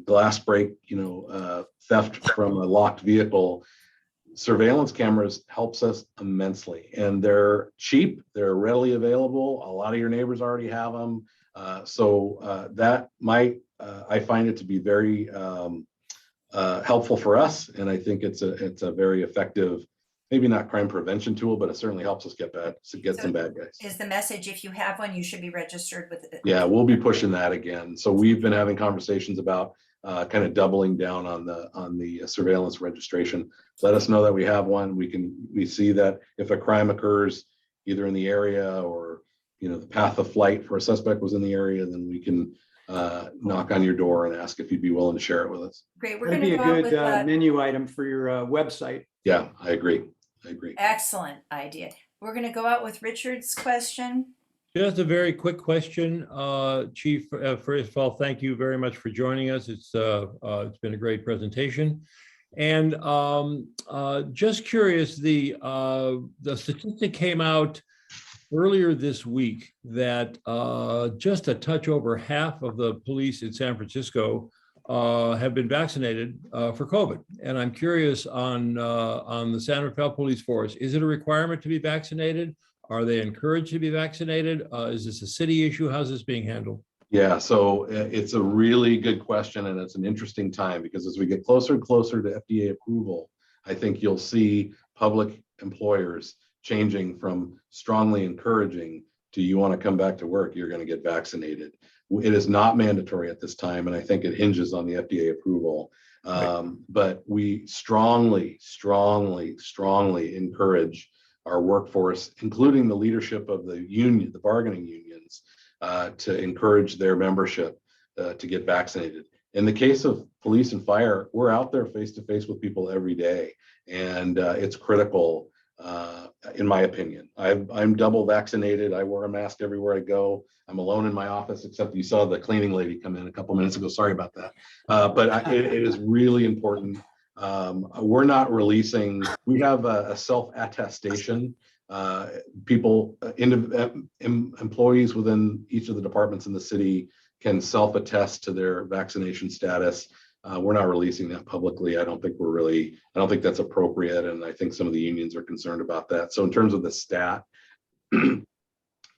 Speaker 1: glass break, theft from a locked vehicle, surveillance cameras helps us immensely, and they're cheap, they're readily available. A lot of your neighbors already have them. I find it to be very helpful for us, and I think it's a very effective, maybe not crime prevention tool, but it certainly helps us get some bad guys.
Speaker 3: Is the message, if you have one, you should be registered with it?
Speaker 1: Yeah, we'll be pushing that again. So we've been having conversations about kind of doubling down on the surveillance registration. Let us know that we have one. We see that if a crime occurs either in the area, or the path of flight for a suspect was in the area, then we can knock on your door and ask if you'd be willing to share it with us.
Speaker 3: Great. We're
Speaker 2: That'd
Speaker 3: going
Speaker 2: be
Speaker 3: to
Speaker 2: a
Speaker 3: go out
Speaker 2: good
Speaker 3: with
Speaker 2: menu item for your website.
Speaker 1: Yeah, I agree.
Speaker 3: excellent idea. We're going to go out with Richard's question.
Speaker 4: Just a very quick question, Chief. First of all, thank you very much for joining us. It's been a great presentation, and just curious, the statistic came out earlier this week that just a touch over half of the police in San Francisco have been vaccinated for COVID, and I'm curious on the San Rafael Police Force. Is it a requirement to be vaccinated? Are they encouraged to be vaccinated? Is this a city issue? How's this being handled?
Speaker 1: Yeah, so it's a really good question, and it's an interesting time, because as we get closer and closer to FDA approval, I think you'll see public employers changing from strongly encouraging to, you want to come back to work, you're going to get vaccinated. It is not mandatory at this time, and I think it hinges on the FDA approval. But we strongly encourage our workforce, including the leadership of the union, the bargaining unions, to encourage their membership to get vaccinated. In the case of police and fire, we're out there face to face with people every day, and it's critical in my opinion. I'm double vaccinated. I wear a mask everywhere I go. I'm alone in my office, except you saw the cleaning lady come in a couple minutes ago. Sorry about that. It is really important. We're not releasing, we have a self-attestation. People, employees within each of the departments in the city can self-attest to their vaccination status. We're not releasing that publicly. I don't think that's appropriate. And I think some of the unions are concerned about that. So in terms of the stat,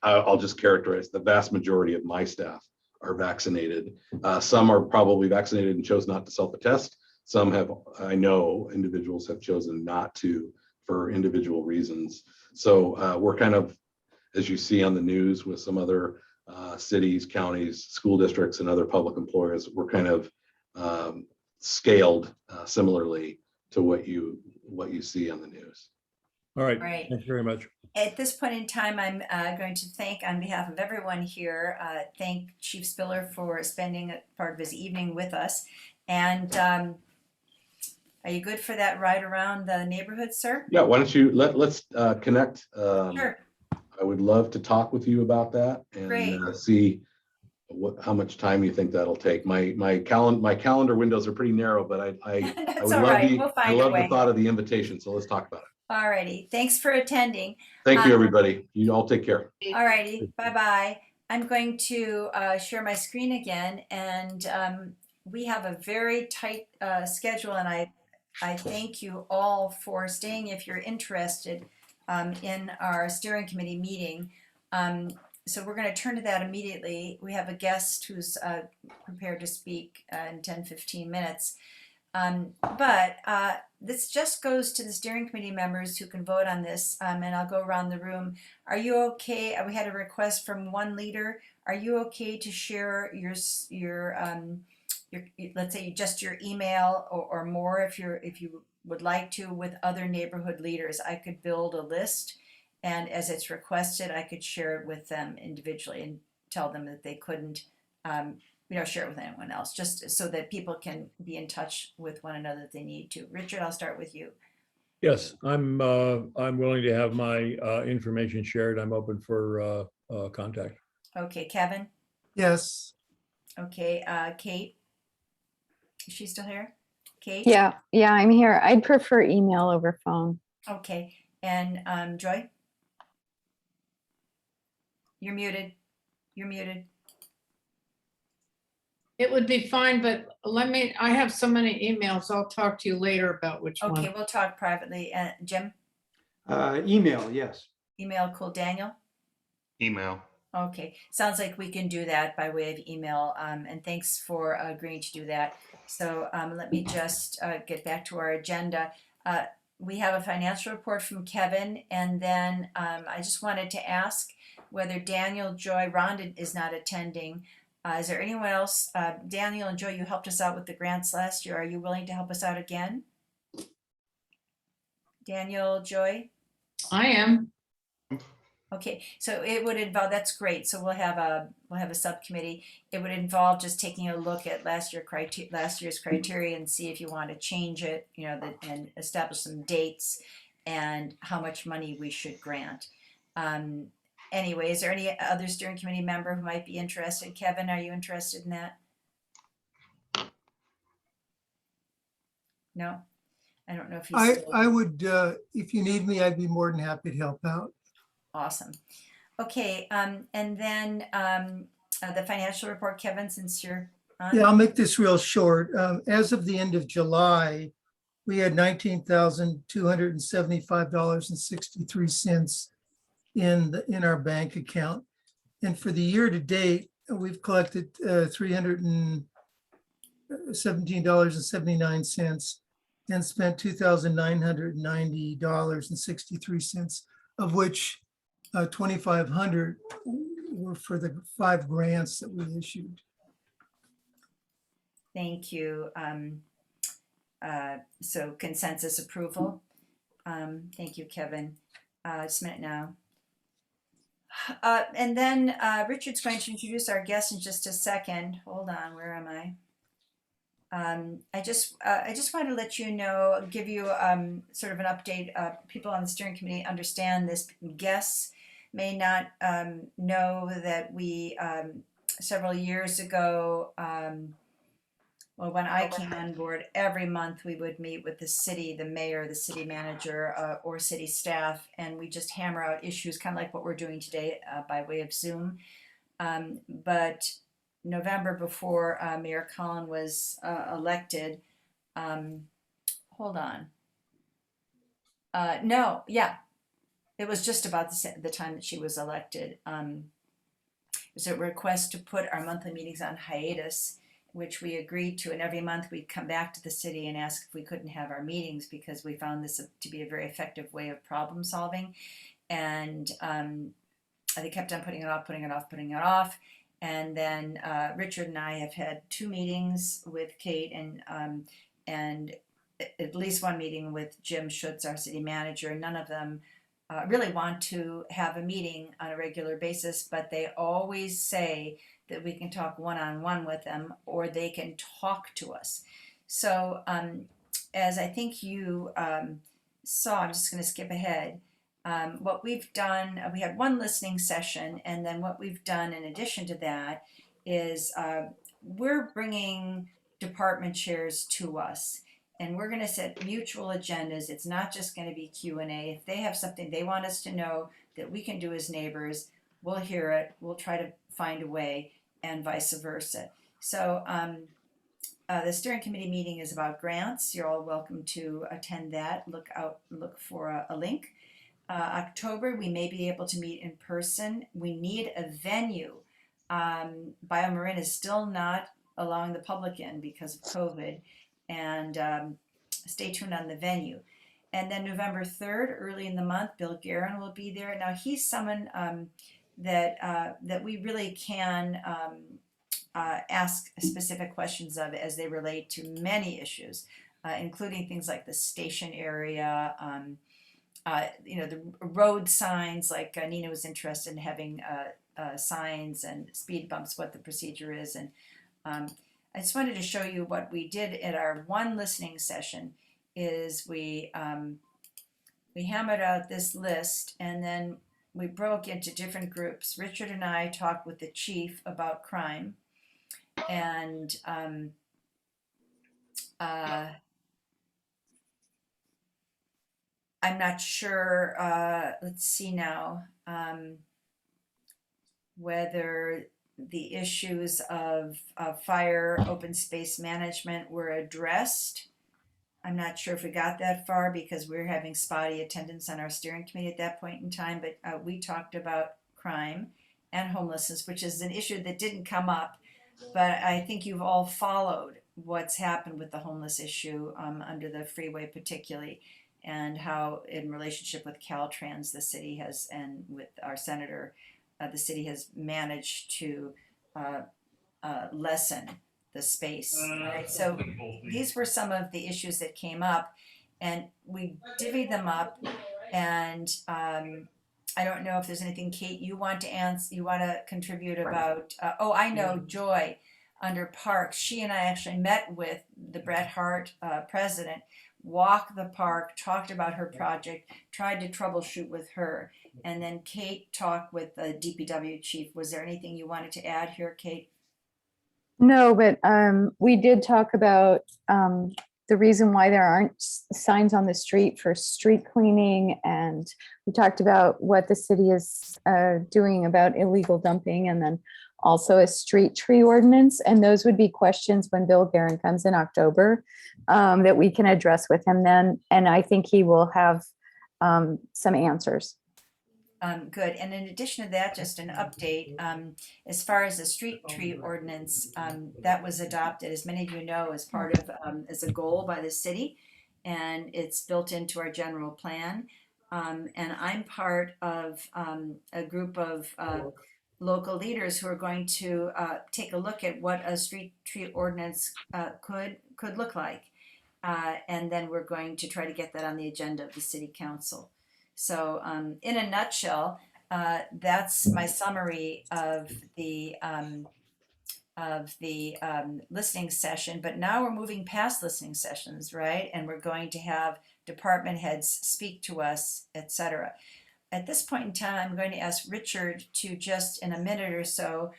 Speaker 1: I'll just characterize the vast majority of my staff are vaccinated. Some are probably vaccinated and chose not to self-attest. Some have, I know individuals have chosen not to for individual reasons. So we're kind of, as you see on the news with some other cities, counties, school districts, and other public employers, we're kind of scaled similarly to what you see on the news.
Speaker 4: All right.
Speaker 3: Right.
Speaker 4: Thanks very much.
Speaker 3: At this point in time, I'm going to thank, on behalf of everyone here, thank Chief Spiller for spending a part of his evening with us. And are you good for that ride around the neighborhood, sir?
Speaker 1: Yeah, why don't you let's connect.
Speaker 3: Sure.
Speaker 1: I would love to talk with you about that
Speaker 3: Great.
Speaker 1: and see how much time you think that'll take. My calendar windows are pretty narrow, but I
Speaker 3: That's
Speaker 1: would
Speaker 3: all
Speaker 1: love
Speaker 3: right.
Speaker 1: the
Speaker 3: We'll
Speaker 1: I
Speaker 3: find a
Speaker 1: love the
Speaker 3: way.
Speaker 1: thought of the invitation. So let's talk about it.
Speaker 3: All righty. Thanks for attending.
Speaker 1: Thank you, everybody. You all take care.
Speaker 3: All righty. Bye-bye. I'm going to share my screen again, and we have a very tight schedule, and I thank you all for staying if you're interested in our steering committee meeting. So we're going to turn to that immediately. We have a guest who's prepared to speak in 10-15 minutes. But this just goes to the steering committee members who can vote on this, and I'll go around the room. Are you okay? We had a request from one leader. Are you okay to share your let's say just your email or more if you would like to with other neighborhood leaders? I could build a list, and as it's requested, I could share it with them individually and tell them that they couldn't share it with anyone else, just so that people can be in touch with one another if they need to. Richard, I'll start with you.
Speaker 4: Yes, I'm willing to have my information shared. I'm open for contact.
Speaker 3: Okay, Kevin.
Speaker 8: Yes.
Speaker 3: Okay, Kate. Is she still here? Kate?
Speaker 5: Yeah, I'm here. I'd prefer email over phone.
Speaker 3: Okay, and Joy? You're muted. You're muted.
Speaker 9: It would be fine, but I have so many emails. I'll talk to you later about which one.
Speaker 3: Okay, we'll talk privately. Jim?
Speaker 2: Email, yes.
Speaker 3: Email, cool. Daniel?
Speaker 10: Email.
Speaker 3: Okay, sounds like we can do that by way of email, and thanks for agreeing to do that. So let me just get back to our agenda. We have a financial report from Kevin, and then I just wanted to ask whether Daniel, Joy, Rhonda is not attending. Is there anyone else? Daniel and Joy, you helped us out with the grants last year. Are you willing to help us out again? Daniel, Joy?
Speaker 9: I am.
Speaker 3: Okay, so it would involve, that's great. So we'll have a subcommittee. It would involve just taking a look at last year's criteria and see if you want to change it, and establish some dates and how much money we should grant. Anyway, is there any other steering committee member who might be interested? Kevin, are you interested in that? No? I don't know if he's still...
Speaker 8: I would, if you need me, I'd be more than happy to help out.
Speaker 3: Awesome. Okay, and then the financial report, Kevin, since you're on.
Speaker 8: Yeah, I'll make this real short. As of the end of July, we had $19,275.63 in our bank account. And for the year to date, we've collected $317.79 and spent $2,990.63, of which 2,500 were for the 5 grants that we issued.
Speaker 3: Thank you. So consensus approval. Thank you, Kevin. Just a minute now. And then Richard's going to introduce our guest in just a second. Hold on, where am I? I just want to let you know, give you sort of an update. People on the steering committee understand this. Guests may not know that we several years ago. Well, when I came on board, every month we would meet with the city, the mayor, the city manager, or city staff, and we just hammer out issues, kind of like what we're doing today by way of Zoom. But November, before Mayor Collin was elected, hold on. No, yeah, it was just about the time that she was elected. It was a request to put our monthly meetings on hiatus, which we agreed to. And every month we'd come back to the city and ask if we couldn't have our meetings because we found this to be a very effective way of problem solving. And they kept on putting it off, putting it off, putting it off. And then Richard and I have had 2 meetings with Kate and at least 1 meeting with Jim Schutz, our city manager. None of them really want to have a meeting on a regular basis, but they always say that we can talk one-on-one with them or they can talk to us. So as I think you saw, I'm just going to skip ahead. What we've done, we had 1 listening session, and then what we've done in addition to that is we're bringing department chairs to us, and we're going to set mutual agendas. It's not just going to be Q&A. If they have something they want us to know that we can do as neighbors, we'll hear it. We'll try to find a way, and vice versa. So the steering committee meeting is about grants. You're all welcome to attend that. Look for a link. October, we may be able to meet in person. We need a venue. BioMarin is still not allowing the public in because of COVID, and stay tuned on the venue. And then November 3rd, early in the month, Bill Guerin will be there. Now he's someone that we really can ask specific questions of as they relate to many issues, including things like the station area, the road signs, like Nina was interested in having signs and speed bumps, what the procedure is. And I just wanted to show you what we did at our 1 listening session is we hammered out this list, and then we broke into different groups. Richard and I talked with the chief about crime, and I'm not sure, let's see now, whether the issues of fire, open space management were addressed. I'm not sure if we got that far because we were having spotty attendance on our steering committee at that point in time, but we talked about crime and homelessness, which is an issue that didn't come up, but I think you've all followed what's happened with the homeless issue under the freeway particularly, and how in relationship with Caltrans, the city has, and with our senator, the city has managed to lessen the space. Right? So these were some of the issues that came up, and we divvied them up. And I don't know if there's anything, Kate, you want to answer, you want to contribute about. Oh, I know, Joy under Parks. She and I actually met with the Bret Hart president, walked the park, talked about her project, tried to troubleshoot with her. And then Kate talked with the DPW chief. Was there anything you wanted to add here, Kate?
Speaker 5: No, but we did talk about the reason why there aren't signs on the street for street cleaning, and we talked about what the city is doing about illegal dumping, and then also a street tree ordinance. And those would be questions when Bill Guerin comes in October that we can address with him then. And I think he will have some answers.
Speaker 3: Good. And in addition to that, just an update, as far as the street tree ordinance, that was adopted, as many of you know, as part of, as a goal by the city, and it's built into our general plan. And I'm part of a group of local leaders who are going to take a look at what a street tree ordinance could look like. And then we're going to try to get that on the agenda of the city council. So in a nutshell, that's my summary of the the listening session, but now we're moving past listening sessions, right? And we're going to have department heads speak to us, etc. At this point in time, I'm going to ask Richard to just in a minute or so,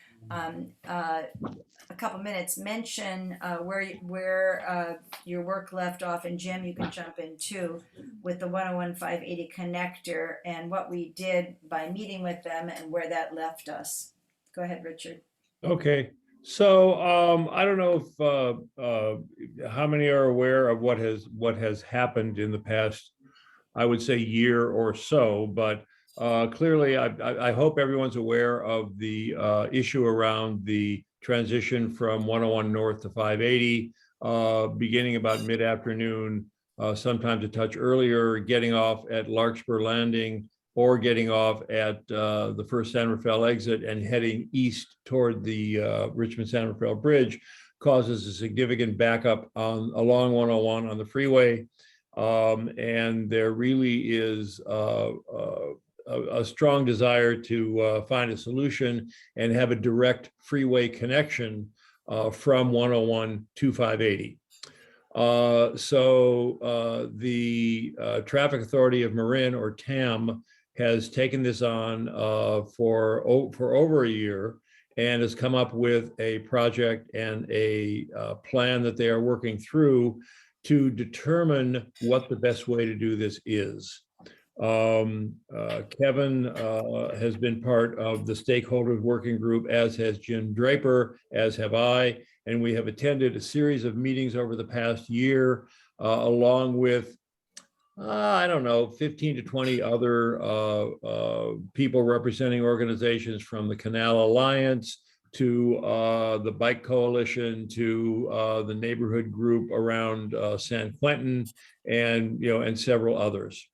Speaker 3: a couple minutes, mention where your work left off, and Jim, you can jump in too with the 101-580 connector and what we did by meeting with them and where that left us. Go ahead, Richard.
Speaker 4: Okay, so I don't know if how many are aware of what has happened in the past, I would say, year or so, but clearly I hope everyone's aware of the issue around the transition from 101 North to 580, beginning about mid-afternoon, sometimes a touch earlier, getting off at Larkspur Landing or getting off at the first San Rafael exit and heading east toward the Richmond-San Rafael Bridge causes a significant backup along 101 on the freeway. And there really is a strong desire to find a solution and have a direct freeway connection from 101 to 580. So the Traffic Authority of Marin, or TAM, has taken this on for over a year and has come up with a project and a plan that they are working through to determine what the best way to do this is. Kevin has been part of the stakeholders working group, as has Jim Draper, as have I, and we have attended a series of meetings over the past year, along with, I don't know, 15 to 20 other people representing organizations, from the Canal Alliance to the Bike Coalition to the neighborhood group around San Quentin, and several others.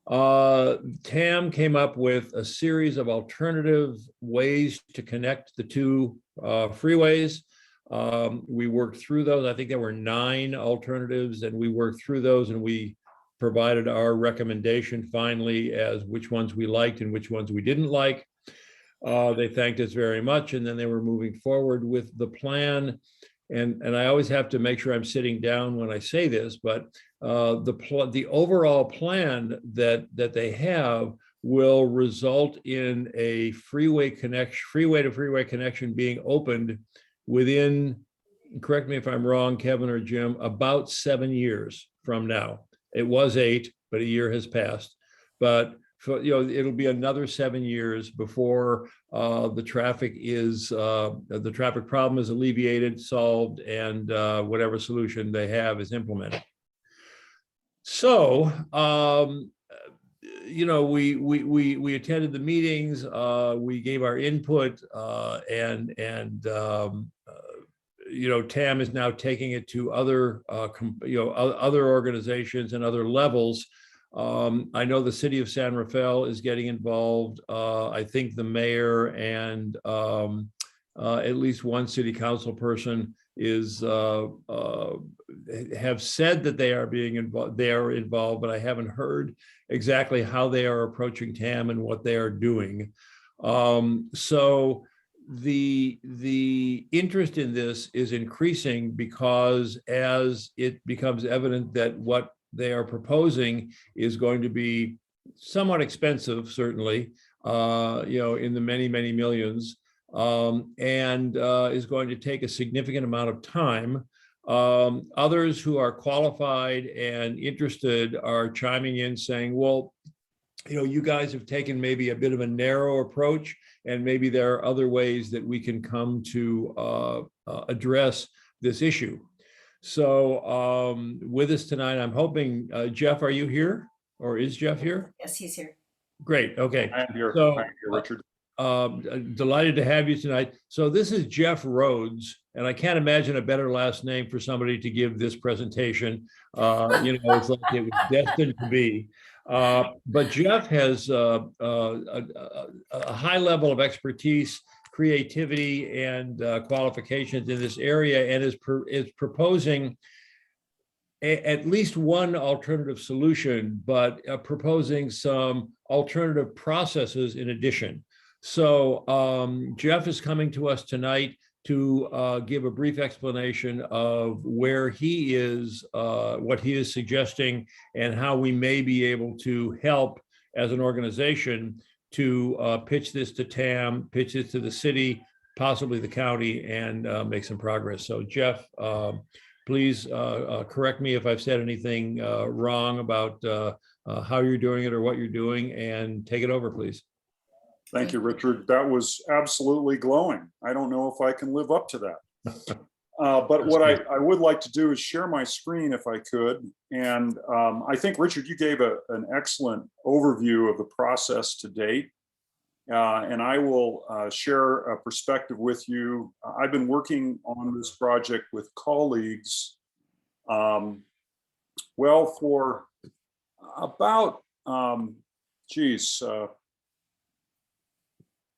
Speaker 4: TAM came up with a series of alternative ways to connect the two freeways. We worked through those. I think there were 9 alternatives, and we worked through those, and we provided our recommendation finally as which ones we liked and which ones we didn't like. They thanked us very much, and then they were moving forward with the plan. And I always have to make sure I'm sitting down when I say this, but the overall plan that they have will result in a freeway to freeway connection being opened within, correct me if I'm wrong, Kevin or Jim, about 7 years from now. It was 8, but a year has passed. But it'll be another 7 years before the traffic problem is alleviated, solved, and whatever solution they have is implemented. So, we attended the meetings, we gave our input, and TAM is now taking it to other other organizations and other levels. I know the city of San Rafael is getting involved. I think the mayor and at least one city council person have said that they are being involved. They are involved, but I haven't heard exactly how they are approaching TAM and what they are doing. So the interest in this is increasing, because as it becomes evident that what they are proposing is going to be somewhat expensive, certainly, in the many, many millions, and is going to take a significant amount of time. Others who are qualified and interested are chiming in saying, well, you guys have taken maybe a bit of a narrow approach, and maybe there are other ways that we can come to address this issue. So with us tonight, I'm hoping, Jeff, are you here, or is Jeff here?
Speaker 3: Yes, he's here.
Speaker 4: Great, okay.
Speaker 10: I am here,
Speaker 4: So,
Speaker 10: Richard.
Speaker 4: Delighted to have you tonight. So this is Jeff Rhoads, and I can't imagine a better last name for somebody to give this presentation. It's like it was destined to be. But Jeff has a high level of expertise, creativity, and qualifications in this area, and is proposing at least one alternative solution, but proposing some alternative processes in addition. So Jeff is coming to us tonight to give a brief explanation of where he is, what he is suggesting, and how we may be able to help as an organization to pitch this to TAM, pitch it to the city, possibly the county, and make some progress. So Jeff, please correct me if I've said anything wrong about how you're doing it or what you're doing, and take it over, please.
Speaker 10: Thank you, Richard. That was absolutely glowing. I don't know if I can live up to that. But what I would like to do is share my screen if I could. And I think, Richard, you gave an excellent overview of the process to date. And I will share a perspective with you. I've been working on this project with colleagues, well, for about,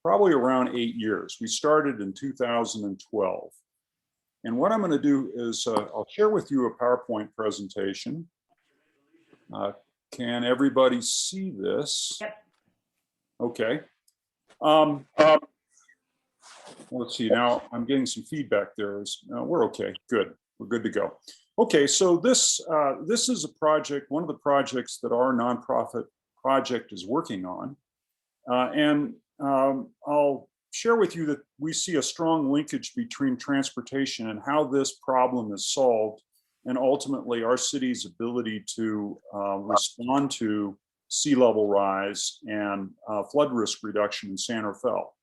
Speaker 10: probably around 8 years. We started in 2012. And what I'm going to do is I'll share with you a PowerPoint presentation. Can everybody see this?
Speaker 3: Yep.
Speaker 10: Okay. Let's see, now I'm getting some feedback there. We're okay, good. We're good to go. Okay, so this is a project, one of the projects that our nonprofit project is working on. I'll share with you that we see a strong linkage between transportation and how this problem is solved, and ultimately our city's ability to respond to sea level rise and flood risk reduction in San Rafael.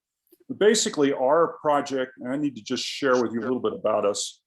Speaker 10: But basically, our project, and I need to just share with you a little bit about us,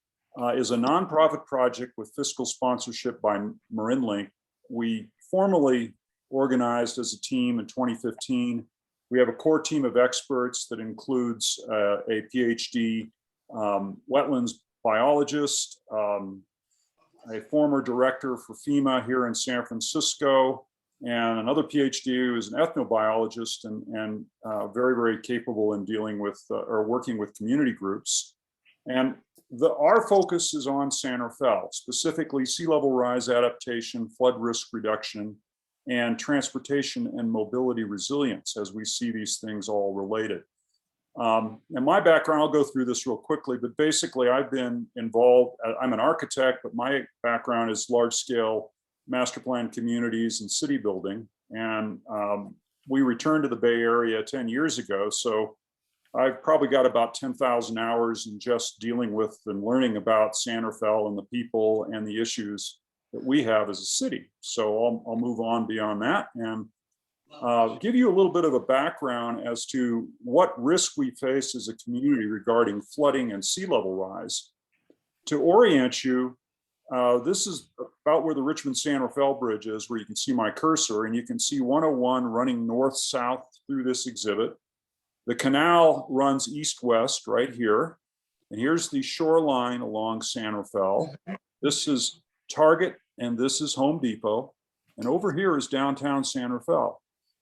Speaker 10: is a nonprofit project with fiscal sponsorship by MarinLink. We formally organized as a team in 2015. We have a core team of experts that includes a PhD wetlands biologist, a former director for FEMA here in San Francisco, and another PhD who is an ethnobiologist and very, very capable in dealing with or working with community groups. And our focus is on San Rafael, specifically sea level rise adaptation, flood risk reduction, and transportation and mobility resilience, as we see these things all related. And my background, I'll go through this real quickly, but basically I've been involved, I'm an architect, but my background is large scale master plan communities and city building. And we returned to the Bay Area 10 years ago. So I've probably got about 10,000 hours in just dealing with and learning about San Rafael and the people and the issues that we have as a city. So I'll move on beyond that and give you a little bit of a background as to what risk we face as a community regarding flooding and sea level rise. To orient you, this is about where the Richmond-San Rafael Bridge is, where you can see my cursor, and you can see 101 running north-south through this exhibit. The canal runs east-west right here, and here's the shoreline along San Rafael. This is Target, and this is Home Depot, and over here is downtown San Rafael.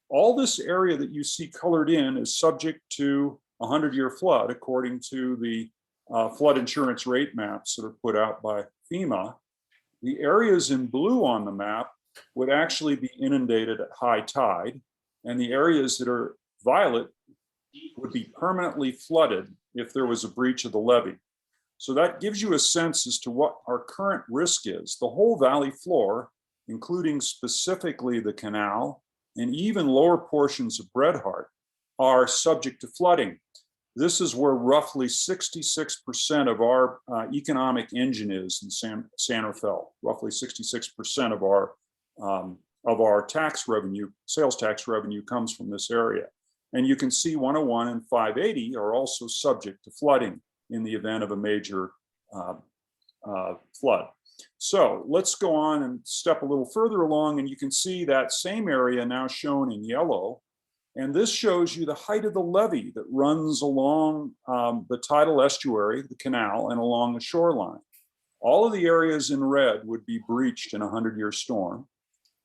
Speaker 10: All this area that you see colored in is subject to a 100-year flood, according to the flood insurance rate maps that are put out by FEMA. The areas in blue on the map would actually be inundated at high tide, and the areas that are violet would be permanently flooded if there was a breach of the levee. So that gives you a sense as to what our current risk is. The whole valley floor, including specifically the canal and even lower portions of Bredhart, are subject to flooding. This is where roughly 66% of our economic engine is in San Rafael. Roughly 66% of our tax revenue, sales tax revenue, comes from this area. And you can see 101 and 580 are also subject to flooding in the event of a major flood. So let's go on and step a little further along, and you can see that same area now shown in yellow. And this shows you the height of the levee that runs along the tidal estuary, the canal, and along the shoreline. All of the areas in red would be breached in a 100-year storm.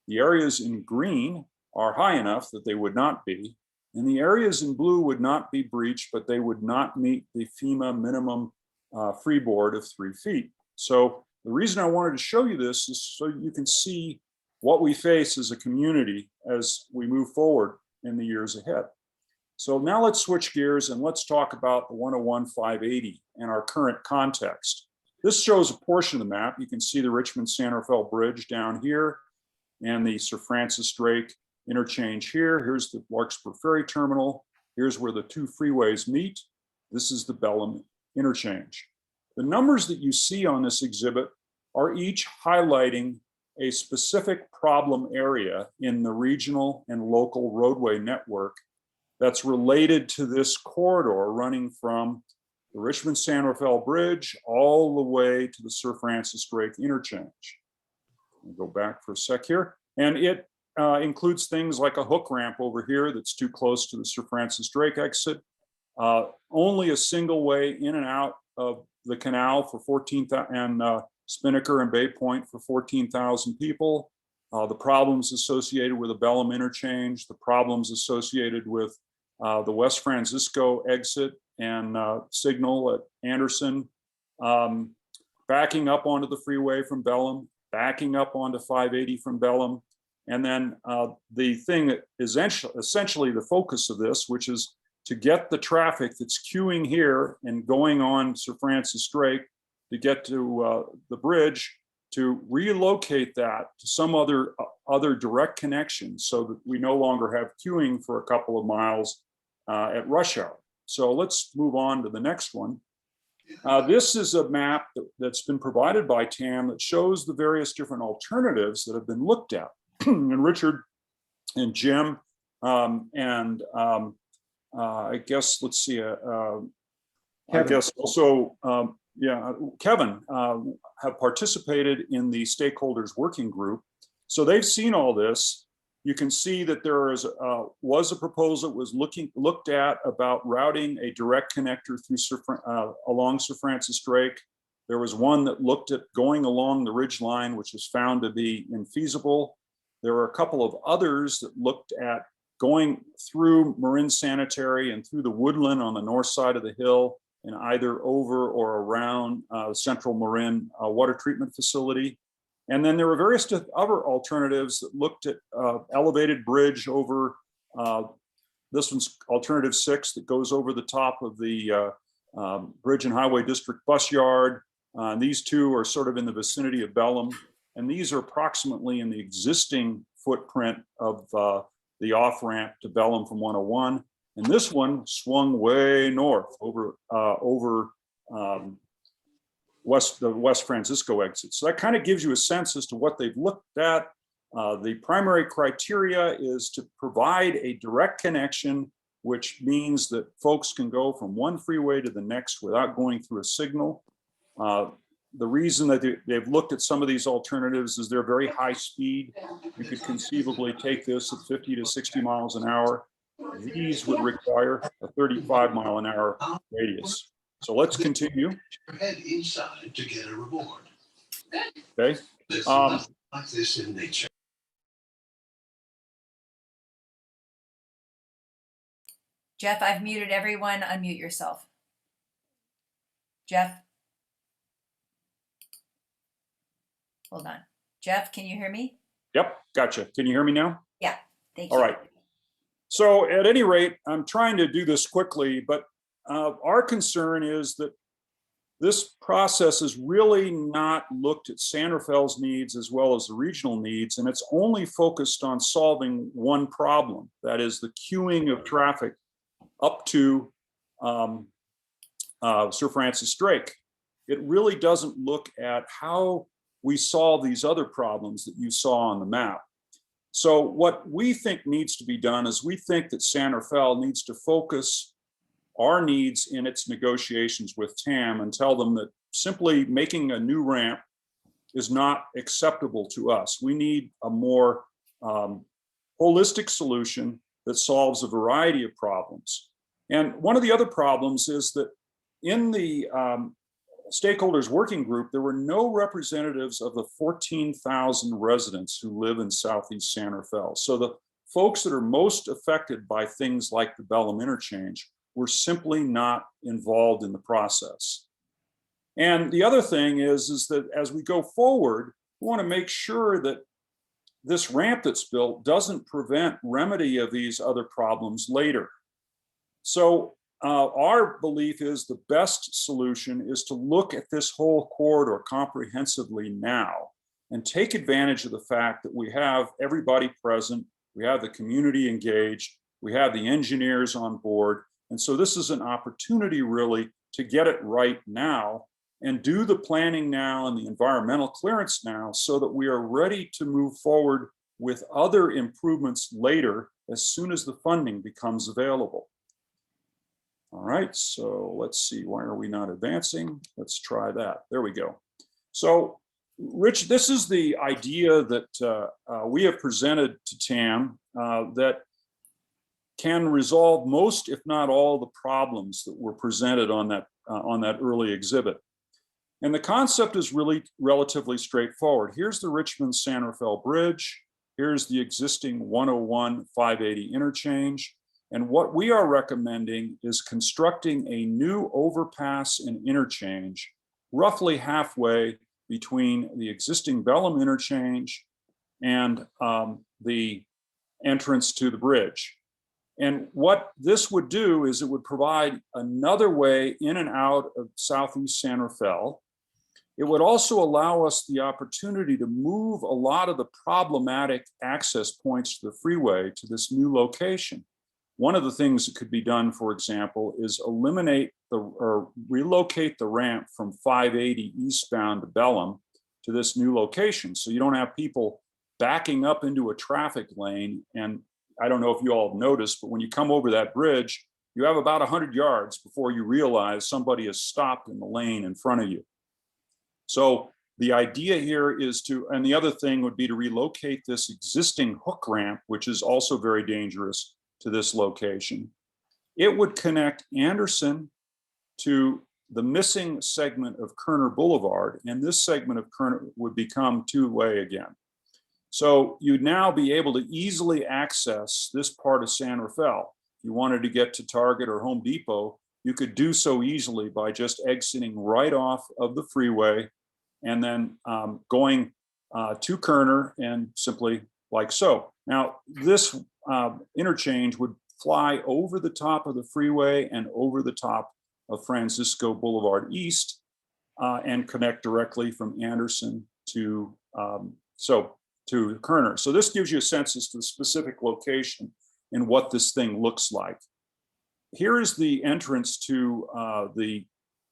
Speaker 10: The areas in green are high enough that they would not be. And the areas in blue would not be breached, but they would not meet the FEMA minimum freeboard of 3 feet. So the reason I wanted to show you this is so you can see what we face as a community as we move forward in the years ahead. So now let's switch gears and let's talk about the 101-580 and our current context. This shows a portion of the map. You can see the Richmond-San Rafael Bridge down here and the Sir Francis Drake interchange here. Here's the Larkspur Ferry Terminal. Here's where the two freeways meet. This is the Bellum interchange. The numbers that you see on this exhibit are each highlighting a specific problem area in the regional and local roadway network that's related to this corridor running from the Richmond-San Rafael Bridge all the way to the Sir Francis Drake interchange. I'll go back for a sec here. And it includes things like a hook ramp over here that's too close to the Sir Francis Drake exit. Only a single way in and out of the canal for 14,000 and Spinnaker and Bay Point for 14,000 people. The problems associated with the Bellum interchange, the problems associated with the West Francisco exit and signal at Anderson, backing up onto the freeway from Bellum, backing up onto 580 from Bellum. And then the thing that is essentially the focus of this, which is to get the traffic that's queuing here and going on Sir Francis Drake to get to the bridge, to relocate that to some other direct connection so that we no longer have queuing for a couple of miles at rush hour. So let's move on to the next one. This is a map that's been provided by TAM that shows the various different alternatives that have been looked at. And Richard and Jim and I guess, let's see, I guess also, Kevin have participated in the stakeholders working group. So they've seen all this. You can see that there was a proposal that was looked at about routing a direct connector through along Sir Francis Drake. There was one that looked at going along the ridge line, which was found to be infeasible. There were a couple of others that looked at going through Marin Sanitary and through the woodland on the north side of the hill and either over or around Central Marin water treatment facility. And then there were various other alternatives that looked at elevated bridge over, this one's alternative 6 that goes over the top of the Bridge and Highway District bus yard. These two are sort of in the vicinity of Bellum. And these are approximately in the existing footprint of the off-ramp to Bellum from 101. And this one swung way north over the West Francisco exit. So that kind of gives you a sense as to what they've looked at. The primary criteria is to provide a direct connection, which means that folks can go from one freeway to the next without going through a signal. The reason that they've looked at some of these alternatives is they're very high speed. You could conceivably take this at 50 to 60 miles an hour. These would require a 35-mile-an-hour radius. So let's continue.
Speaker 11: Head inside to get a reward.
Speaker 10: Okay.
Speaker 11: There's nothing like this in nature.
Speaker 3: Jeff, I've muted everyone. Unmute yourself. Jeff. Hold on. Jeff, can you hear me?
Speaker 10: Yep, gotcha. Can you hear me now?
Speaker 3: Yeah, thank you.
Speaker 10: All right. So at any rate, I'm trying to do this quickly, but our concern is that this process is really not looked at San Rafael's needs as well as the regional needs, and it's only focused on solving one problem, that is the queuing of traffic up to Sir Francis Drake. It really doesn't look at how we solve these other problems that you saw on the map. So what we think needs to be done is we think that San Rafael needs to focus our needs in its negotiations with TAM and tell them that simply making a new ramp is not acceptable to us. We need a more holistic solution that solves a variety of problems. And one of the other problems is that in the stakeholders working group, there were no representatives of the 14,000 residents who live in Southeast San Rafael. So the folks that are most affected by things like the Bellum interchange were simply not involved in the process. And the other thing is that as we go forward, we want to make sure that this ramp that's built doesn't prevent remedy of these other problems later. So our belief is the best solution is to look at this whole corridor comprehensively now and take advantage of the fact that we have everybody present, we have the community engaged, we have the engineers on board. And so this is an opportunity really to get it right now and do the planning now and the environmental clearance now so that we are ready to move forward with other improvements later as soon as the funding becomes available. All right, so let's see, why are we not advancing? Let's try that. There we go. So Rich, this is the idea that we have presented to TAM that can resolve most, if not all, the problems that were presented on that early exhibit. And the concept is really relatively straightforward. Here's the Richmond-San Rafael Bridge. Here's the existing 101-580 interchange. And what we are recommending is constructing a new overpass and interchange roughly halfway between the existing Bellum interchange and the entrance to the bridge. And what this would do is it would provide another way in and out of Southeast San Rafael. It would also allow us the opportunity to move a lot of the problematic access points to the freeway to this new location. One of the things that could be done, for example, is eliminate or relocate the ramp from 580 eastbound to Bellum to this new location. So you don't have people backing up into a traffic lane. And I don't know if you all have noticed, but when you come over that bridge, you have about 100 yards before you realize somebody has stopped in the lane in front of you. So the idea here is to, and the other thing would be to relocate this existing hook ramp, which is also very dangerous, to this location. It would connect Anderson to the missing segment of Kerner Boulevard, and this segment of Kerner would become two-way again. So you'd now be able to easily access this part of San Rafael. If you wanted to get to Target or Home Depot, you could do so easily by just exiting right off of the freeway and then going to Kerner and simply like so. Now, this interchange would fly over the top of the freeway and over the top of Francisco Boulevard East and connect directly from Anderson to Kerner. So this gives you a sense as to the specific location and what this thing looks like. Here is the entrance to the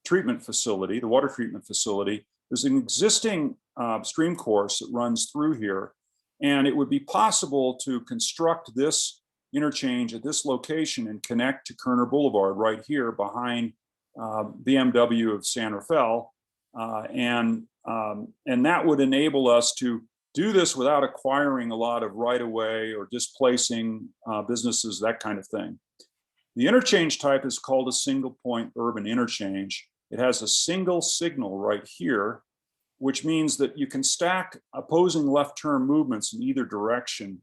Speaker 10: treatment facility, the water treatment facility. There's an existing stream course that runs through here, and it would be possible to construct this interchange at this location and connect to Kerner Boulevard right here behind BMW of San Rafael. And that would enable us to do this without acquiring a lot of right-of-way or displacing businesses, that kind of thing. The interchange type is called a single point urban interchange. It has a single signal right here, which means that you can stack opposing left turn movements in either direction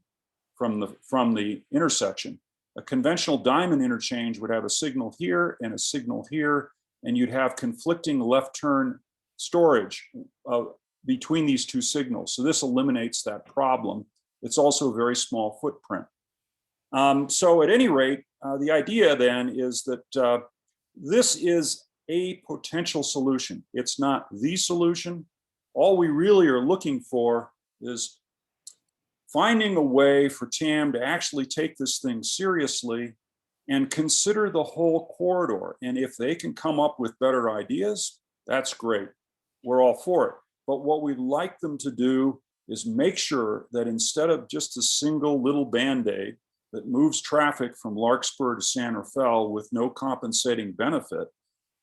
Speaker 10: from the intersection. A conventional diamond interchange would have a signal here and a signal here, and you'd have conflicting left turn storage between these two signals. So this eliminates that problem. It's also a very small footprint. So at any rate, the idea then is that this is a potential solution. It's not the solution. All we really are looking for is finding a way for TAM to actually take this thing seriously and consider the whole corridor. And if they can come up with better ideas, that's great. We're all for it. But what we'd like them to do is make sure that instead of just a single little Band-Aid that moves traffic from Larkspur to San Rafael with no compensating benefit,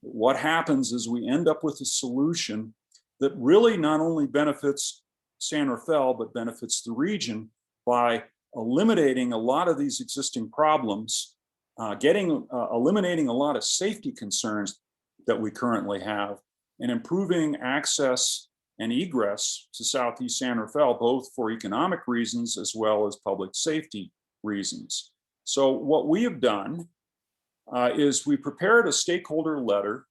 Speaker 10: what happens is we end up with a solution that really not only benefits San Rafael, but benefits the region by eliminating a lot of these existing problems, eliminating a lot of safety concerns that we currently have, and improving access and egress to Southeast San Rafael, both for economic reasons as well as public safety reasons. So what we have done is we prepared a stakeholder letter,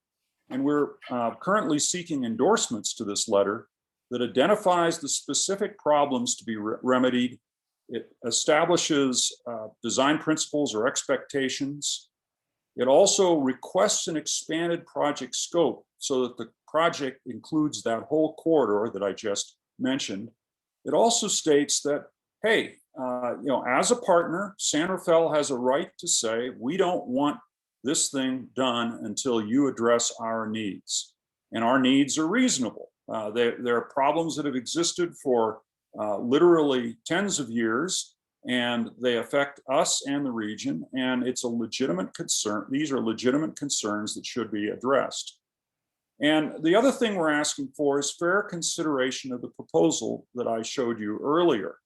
Speaker 10: and we're currently seeking endorsements to this letter that identifies the specific problems to be remedied. It establishes design principles or expectations. It also requests an expanded project scope so that the project includes that whole corridor that I just mentioned. It also states that, hey, as a partner, San Rafael has a right to say, we don't want this thing done until you address our needs. And our needs are reasonable. There are problems that have existed for literally tens of years, and they affect us and the region, and it's a legitimate concern. These are legitimate concerns that should be addressed. And the other thing we're asking for is fair consideration of the proposal that I showed you earlier.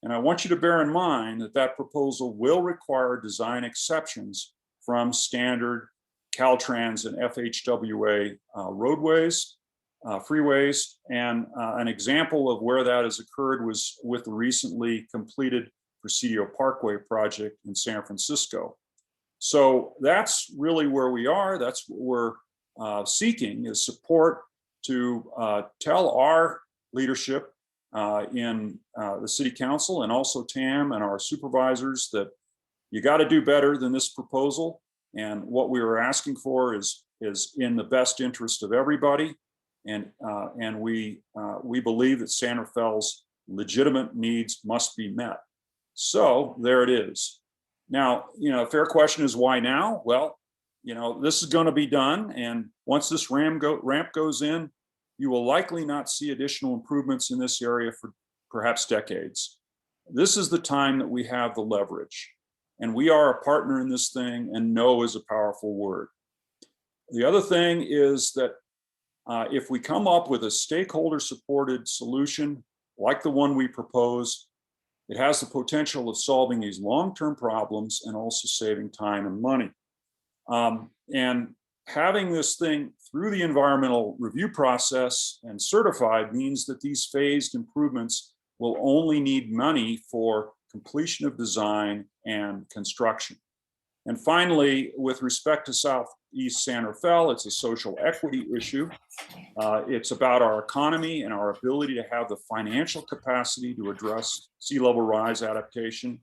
Speaker 10: And I want you to bear in mind that that proposal will require design exceptions from standard Caltrans and FHWA roadways, freeways. And an example of where that has occurred was with the recently completed Presidio Parkway project in San Francisco. So that's really where we are. That's what we're seeking, is support to tell our leadership in the city council and also TAM and our supervisors that you got to do better than this proposal. And what we are asking for is in the best interest of everybody. And we believe that San Rafael's legitimate needs must be met. So there it is. Now, a fair question is, why now? Well, this is going to be done. And once this ramp goes in, you will likely not see additional improvements in this area for perhaps decades. This is the time that we have the leverage. And we are a partner in this thing, and no is a powerful word. The other thing is that if we come up with a stakeholder-supported solution like the one we propose, it has the potential of solving these long-term problems and also saving time and money. And having this thing through the environmental review process and certified means that these phased improvements will only need money for completion of design and construction. And finally, with respect to Southeast San Rafael, it's a social equity issue. It's about our economy and our ability to have the financial capacity to address sea level rise adaptation.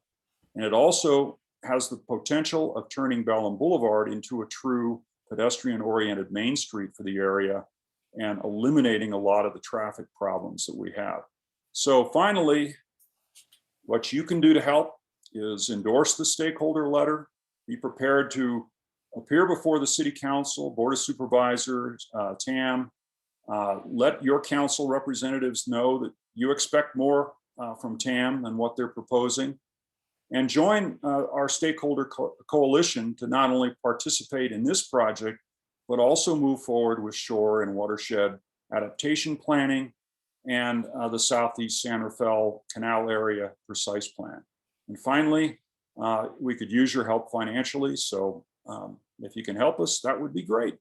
Speaker 10: And it also has the potential of turning Bellum Boulevard into a true pedestrian-oriented main street for the area and eliminating a lot of the traffic problems that we have. So finally, what you can do to help is endorse the stakeholder letter, be prepared to appear before the city council, board of supervisors, TAM, let your council representatives know that you expect more from TAM than what they're proposing, and join our stakeholder coalition to not only participate in this project, but also move forward with shore and watershed adaptation planning and the Southeast San Rafael Canal Area Precise Plan. And finally, we could use your help financially. So if you can help us, that would be great.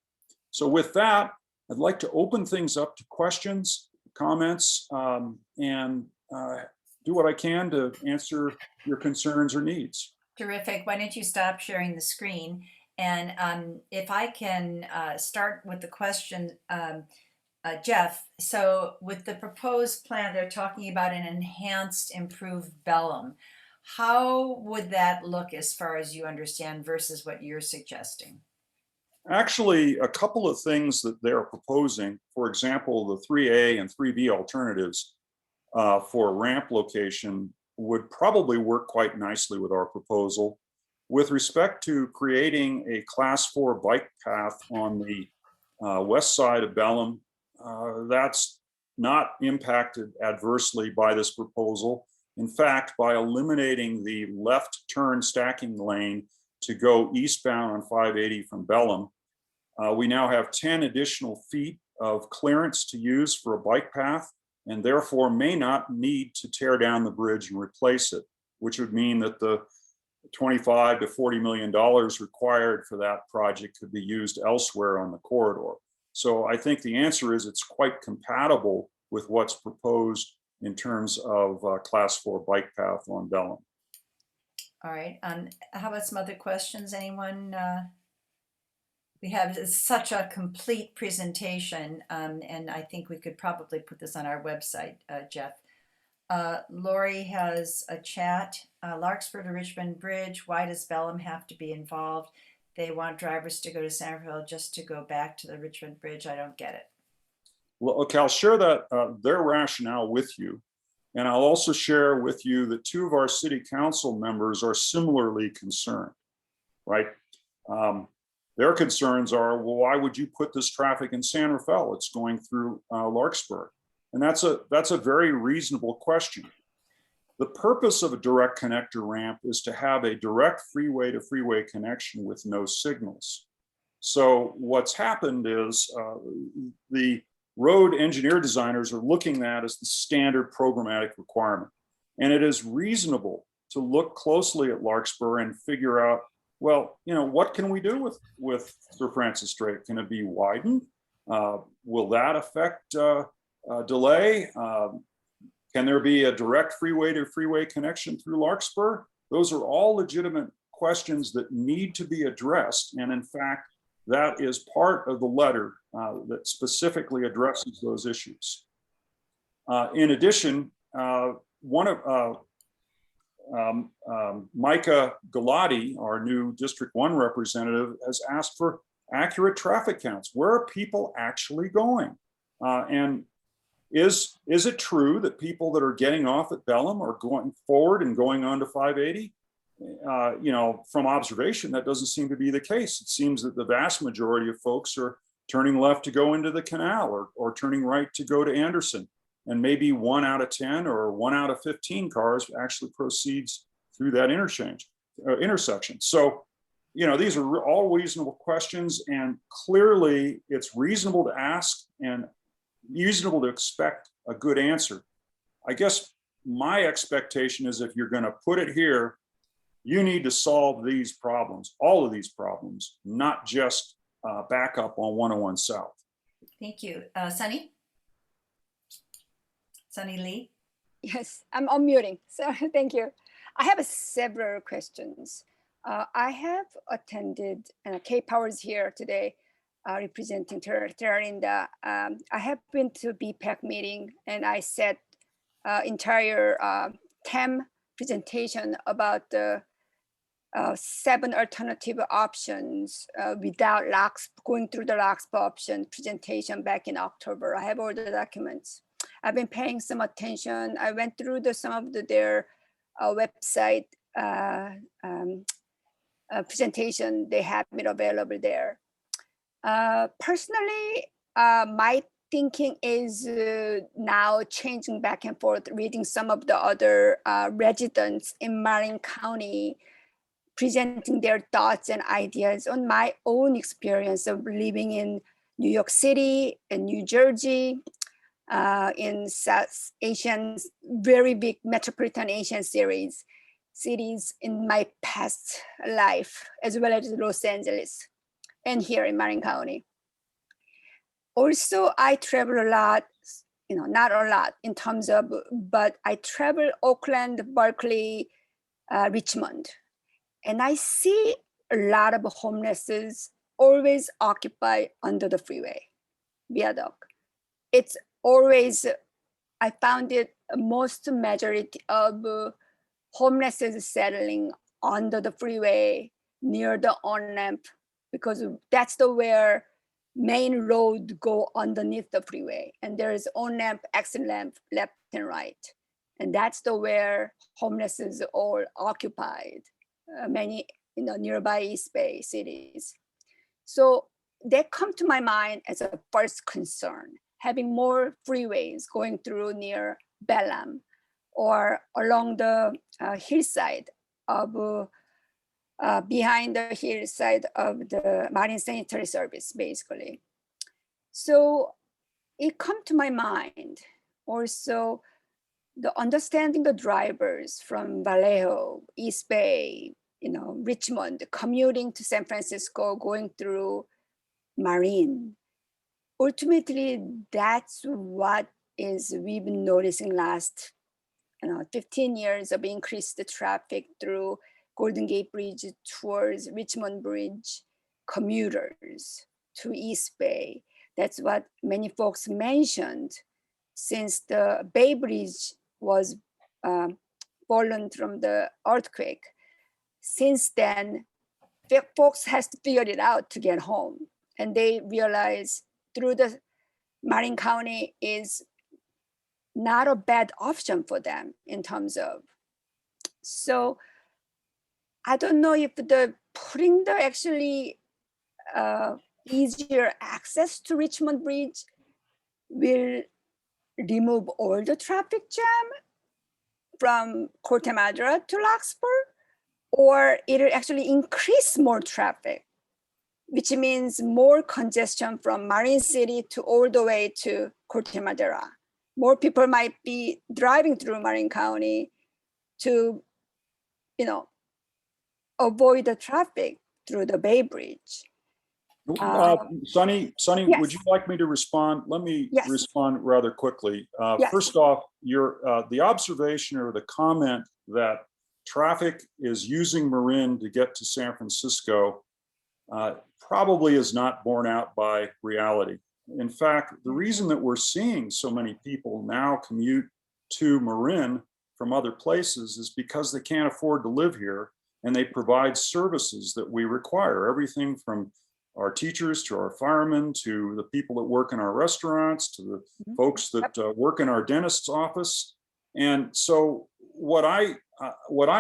Speaker 10: So with that, I'd like to open things up to questions, comments, and do what I can to answer your concerns or needs.
Speaker 3: Terrific. Why don't you stop sharing the screen? And if I can start with the question, Jeff, so with the proposed plan, they're talking about an enhanced, improved Bellum. How would that look as far as you understand versus what you're suggesting?
Speaker 10: Actually, a couple of things that they're proposing, for example, the 3A and 3B alternatives for ramp location would probably work quite nicely with our proposal. With respect to creating a class 4 bike path on the west side of Bellum, that's not impacted adversely by this proposal. In fact, by eliminating the left turn stacking lane to go eastbound on 580 from Bellum, we now have 10 additional feet of clearance to use for a bike path, and therefore may not need to tear down the bridge and replace it, which would mean that the $25 to $40 million required for that project could be used elsewhere on the corridor. So I think the answer is it's quite compatible with what's proposed in terms of class 4 bike path on Bellum.
Speaker 3: All right. How about some other questions? Anyone? We have such a complete presentation, and I think we could probably put this on our website, Jeff. Lori has a chat. Larkspur to Richmond Bridge. Why does Bellum have to be involved? they want drivers to go to Centerville just to go back to the Richmond Bridge. I don't get it.
Speaker 10: Well, okay, I'll share that their rationale with you. And I'll also share with you that 2 of our city council members are similarly concerned, right? Their concerns are, well, why would you put this traffic in San Rafael? It's going through Larkspur. And that's a very reasonable question. The purpose of a direct connector ramp is to have a direct freeway to freeway connection with no signals. So what's happened is the road engineer designers are looking at as the standard programmatic requirement. And it is reasonable to look closely at Larkspur and figure out, well, you know, what can we do with Sir Francis Strait? Can it be widened? Will that affect delay? Can there be a direct freeway to freeway connection through Larkspur? Those are all legitimate questions that need to be addressed. And in fact, that is part of the letter that specifically addresses those issues. In addition, Micah Galati, our new District 1 representative, has asked for accurate traffic counts. Where are people actually going? And is it true that people that are getting off at Bellum are going forward and going on to 580? You know, from observation, that doesn't seem to be the case. It seems that the vast majority of folks are turning left to go into the canal or turning right to go to Anderson. And maybe 1 out of 10 or 1 out of 15 cars actually proceeds through that intersection. So, you know, these are all reasonable questions, and clearly it's reasonable to ask and reasonable to expect a good answer. I guess my expectation is if you're going to put it here, you need to solve these problems, all of these problems, not just back up on 101 South.
Speaker 3: Thank you. Sunny? Sunny Lee?
Speaker 12: Yes, I'm unmuting. So thank you. I have several questions. I have attended K-Powers here today, representing Terrarinda. I have been to BPAC meeting, and I said entire TEM presentation about the 7 alternative options without going through the Larkspur option presentation back in October. I have all the documents. I've been paying some attention. I went through some of their website presentation. They have it available there. Personally, my thinking is now changing back and forth, reading some of the other residents in Marin County presenting their thoughts and ideas on my own experience of living in New York City and New Jersey, in South Asian, very big metropolitan Asian cities in my past life, as well as Los Angeles and here in Marin County. Also, I travel a lot, you know, not a lot in terms of, but I travel Oakland, Berkeley, Richmond. And I see a lot of homelesses always occupy under the freeway viaduct. It's always, I found it most majority of homelesses settling under the freeway near the on-ramp, because that's where main road go underneath the freeway, and there is on-ramp, exit ramp, left and right. And that's where homelesses all occupied. Many, you know, nearby East Bay cities. So they come to my mind as a first concern, having more freeways going through near Bellum or along the hillside of, behind the hillside of the Marine Sanitary Service, basically. So it come to my mind also the understanding the drivers from Vallejo, East Bay, you know, Richmond, commuting to San Francisco, going through Marine. Ultimately, that's what we've been noticing last 15 years of increased traffic through Golden Gate Bridge towards Richmond Bridge, commuters to East Bay. That's what many folks mentioned since the Bay Bridge was fallen from the earthquake. Since then, folks has to figure it out to get home. And they realize through the Marin County is not a bad option for them in terms of. So I don't know if the putting the actually easier access to Richmond Bridge will remove all the traffic jam from Corte Madera to Larkspur, or it'll actually increase more traffic, which means more congestion from Marine City to all the way to Corte Madera. More people might be driving through Marin County to, avoid the traffic through the Bay Bridge.
Speaker 10: Sunny,
Speaker 12: yes.
Speaker 10: would you like me to respond? Let me
Speaker 12: Yes.
Speaker 10: respond rather quickly.
Speaker 12: Yes.
Speaker 10: First off, the observation or the comment that traffic is using Marin to get to San Francisco probably is not borne out by reality. In fact, the reason that we're seeing so many people now commute to Marin from other places is because they can't afford to live here, and they provide services that we require, everything from our teachers to our firemen to the people that work in our restaurants to the folks that work in our dentist's office. And so what I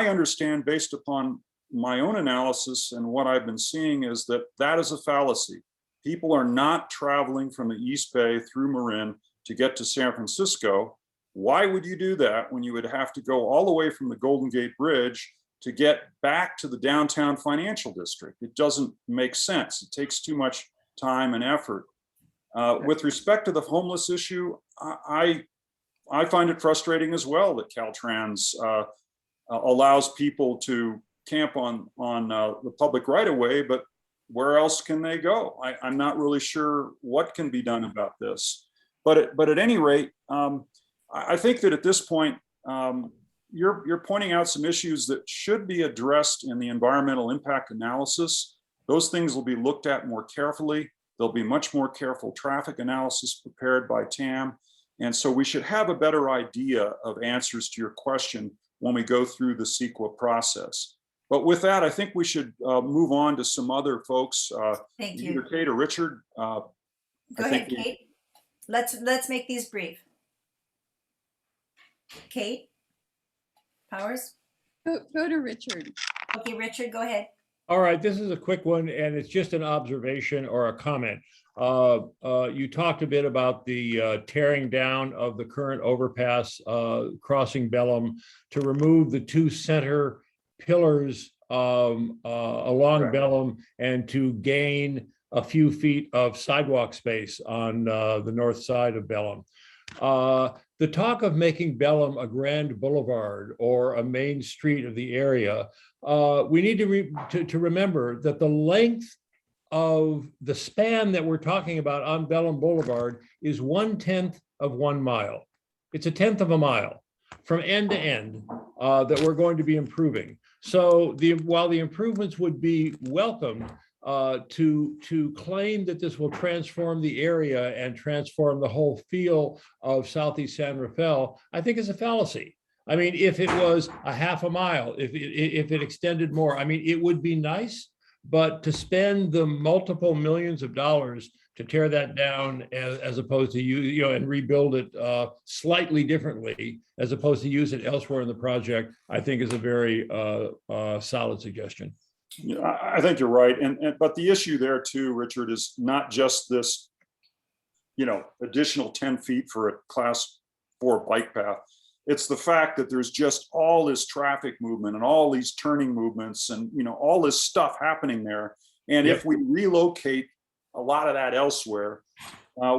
Speaker 10: understand based upon my own analysis and what I've been seeing is that that is a fallacy. People are not traveling from the East Bay through Marin to get to San Francisco. Why would you do that when you would have to go all the way from the Golden Gate Bridge to get back to the downtown financial district? It doesn't make sense. It takes too much time and effort. With respect to the homeless issue, I find it frustrating as well that Caltrans allows people to camp on the public right of way, but where else can they go? I'm not really sure what can be done about this. But at any rate, I think that at this point, you're pointing out some issues that should be addressed in the environmental impact analysis. Those things will be looked at more carefully. There'll be much more careful traffic analysis prepared by TAM. And so we should have a better idea of answers to your question when we go through the CEQA process. But with that, I think we should move on to some other folks.
Speaker 3: Thank
Speaker 10: Either
Speaker 3: you.
Speaker 10: Kate or Richard.
Speaker 3: Go ahead, Kate. Let's make these brief. Kate Powers.
Speaker 13: Go to Richard.
Speaker 3: Okay, Richard, go ahead.
Speaker 4: All right, this is a quick one, and it's just an observation or a comment. You talked a bit about the tearing down of the current overpass crossing Bellum to remove the two center pillars along
Speaker 10: Correct.
Speaker 4: Bellum and to gain a few feet of sidewalk space on the north side of Bellum. The talk of making Bellum a grand boulevard or a main street of the area, we need to remember that the length of the span that we're talking about on Bellum Boulevard is 1/10 of 1 mile. It's a 1/10 of a mile from end to end that we're going to be improving. So while the improvements would be welcome, to claim that this will transform the area and transform the whole feel of Southeast San Rafael, I think is a fallacy. I mean, if it was a half a mile, if it extended more, I mean, it would be nice, but to spend the multiple millions of dollars to tear that down as opposed to and rebuild it slightly differently, as opposed to use it elsewhere in the project, I think is a very solid suggestion.
Speaker 10: Yeah, I think you're right. But the issue there too, Richard, is not just this, additional 10 feet for a class 4 bike path. It's the fact that there's just all this traffic movement and all these turning movements and, all this stuff happening there. And
Speaker 4: Yep.
Speaker 10: If we relocate a lot of that elsewhere,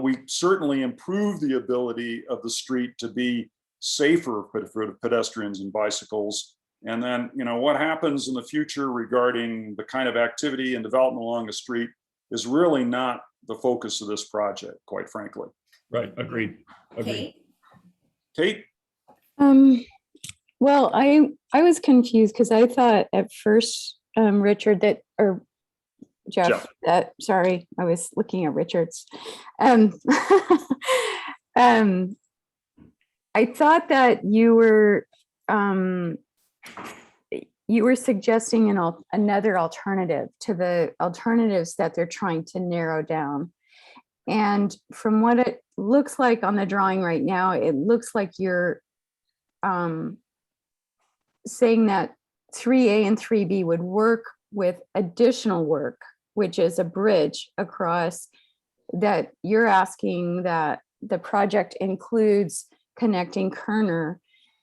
Speaker 10: we certainly improve the ability of the street to be safer for the pedestrians and bicycles. And then, what happens in the future regarding the kind of activity and development along the street is really not the focus of this project, quite frankly.
Speaker 4: Right, agreed.
Speaker 3: Kate.
Speaker 10: Kate?
Speaker 5: Well, I was confused because I thought at first, Richard, or Jeff, sorry, I was looking at Richard's. I thought that you were you were suggesting another alternative to the alternatives that they're trying to narrow down. And from what it looks like on the drawing right now, it looks like you're saying that 3A and 3B would work with additional work, which is a bridge across, that you're asking that the project includes connecting Kerner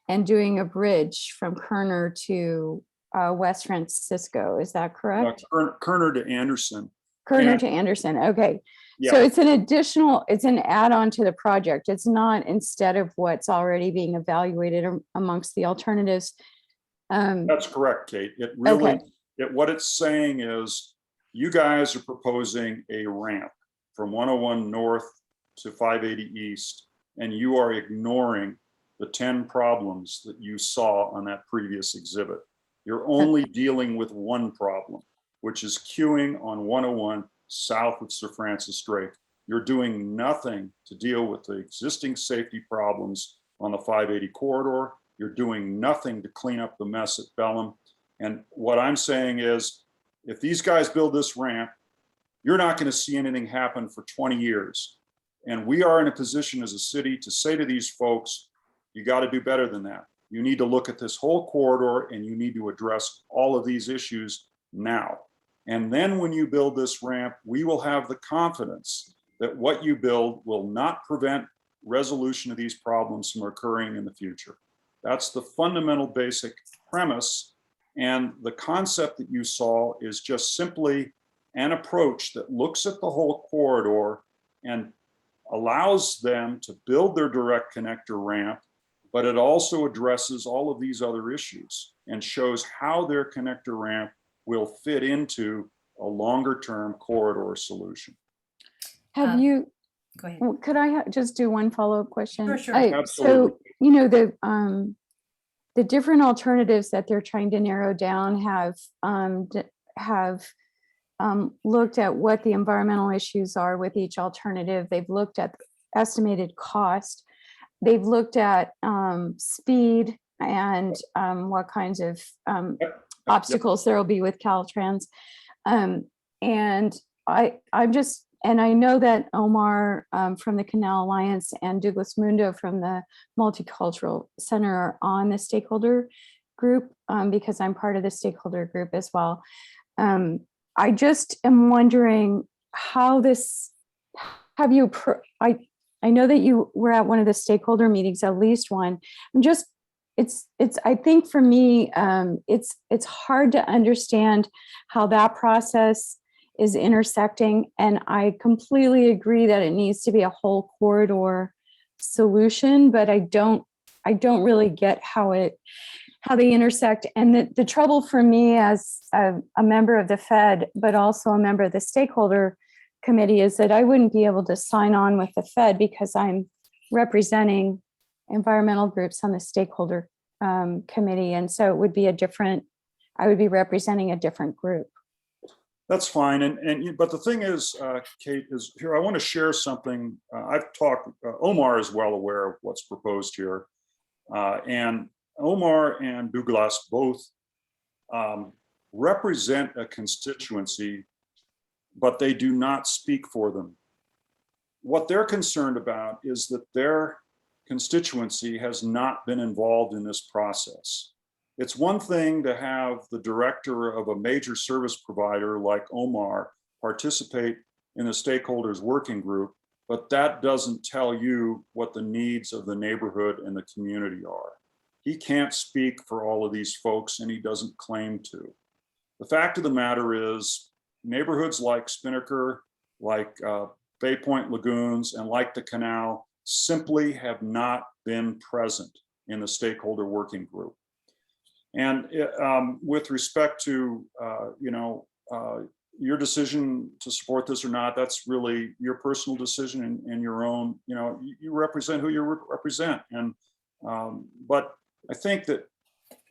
Speaker 5: and doing a bridge from Kerner to West Francisco. Is that correct?
Speaker 10: Kerner to Anderson.
Speaker 5: Kerner
Speaker 10: And-
Speaker 5: to Anderson. Okay.
Speaker 10: Yeah.
Speaker 5: So it's an additional, it's an add-on to the project. It's not instead of what's already being evaluated amongst the alternatives.
Speaker 10: That's correct, Kate. It really,
Speaker 5: Okay.
Speaker 10: what it's saying is you guys are proposing a ramp from 101 North to 580 East, and you are ignoring the 10 problems that you saw on that previous exhibit. You're only dealing with one problem, which is queuing on 101 south of Sir Francis Drake. You're doing nothing to deal with the existing safety problems on the 580 corridor. You're doing nothing to clean up the mess at Bellum. And what I'm saying is, if these guys build this ramp, you're not going to see anything happen for 20 years. And we are in a position as a city to say to these folks, you got to do better than that. You need to look at this whole corridor and you need to address all of these issues now. And then when you build this ramp, we will have the confidence that what you build will not prevent resolution of these problems from occurring in the future. That's the fundamental basic premise. And the concept that you saw is just simply an approach that looks at the whole corridor and allows them to build their direct connector ramp, but it also addresses all of these other issues and shows how their connector ramp will fit into a longer term corridor solution.
Speaker 5: Have you,
Speaker 3: Go ahead.
Speaker 5: could I just do one follow-up question?
Speaker 3: Sure, sure.
Speaker 10: Absolutely.
Speaker 5: So, you know, the different alternatives that they're trying to narrow down have looked at what the environmental issues are with each alternative. They've looked at estimated cost. They've looked at speed and what kinds of obstacles there will be with Caltrans. And I know that Omar from the Canal Alliance and Douglas Mundo from the Multicultural Center are on the stakeholder group because I'm part of the stakeholder group as well. I just am wondering how this, have you, I know that you were at one of the stakeholder meetings, at least one. I'm just, I think for me, it's hard to understand how that process is intersecting. And I completely agree that it needs to be a whole corridor solution, but I don't really get how they intersect. And the trouble for me as a member of the Fed, but also a member of the stakeholder committee, is that I wouldn't be able to sign on with the Fed because I'm representing environmental groups on the stakeholder committee. And so it would be I would be representing a different group.
Speaker 10: That's fine. But the thing is, Kate, is here, I want to share something. I've talked, Omar is well aware of what's proposed here. And Omar and Douglas both represent a constituency, but they do not speak for them. What they're concerned about is that their constituency has not been involved in this process. It's one thing to have the director of a major service provider like Omar participate in the stakeholders working group, but that doesn't tell you what the needs of the neighborhood and the community are. He can't speak for all of these folks, and he doesn't claim to. The fact of the matter is, neighborhoods like Spinnaker, like Bay Point Lagoons, and like the canal simply have not been present in the stakeholder working group. And with respect to, your decision to support this or not, that's really your personal decision and your own, you represent who you represent. And, but I think that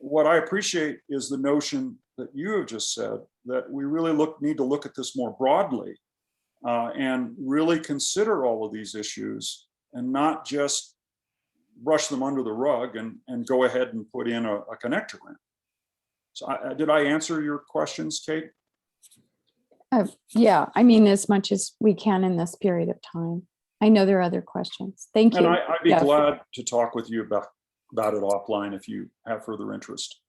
Speaker 10: what I appreciate is the notion that you have just said, that we really need to look at this more broadly and really consider all of these issues and not just brush them under the rug and go ahead and put in a connector ramp. So did I answer your questions, Kate?
Speaker 5: Yeah, I mean, as much as we can in this period of time. I know there are other questions. Thank you.
Speaker 10: And I'd be
Speaker 5: Jeff.
Speaker 10: glad to talk with you about it offline if you have further interest.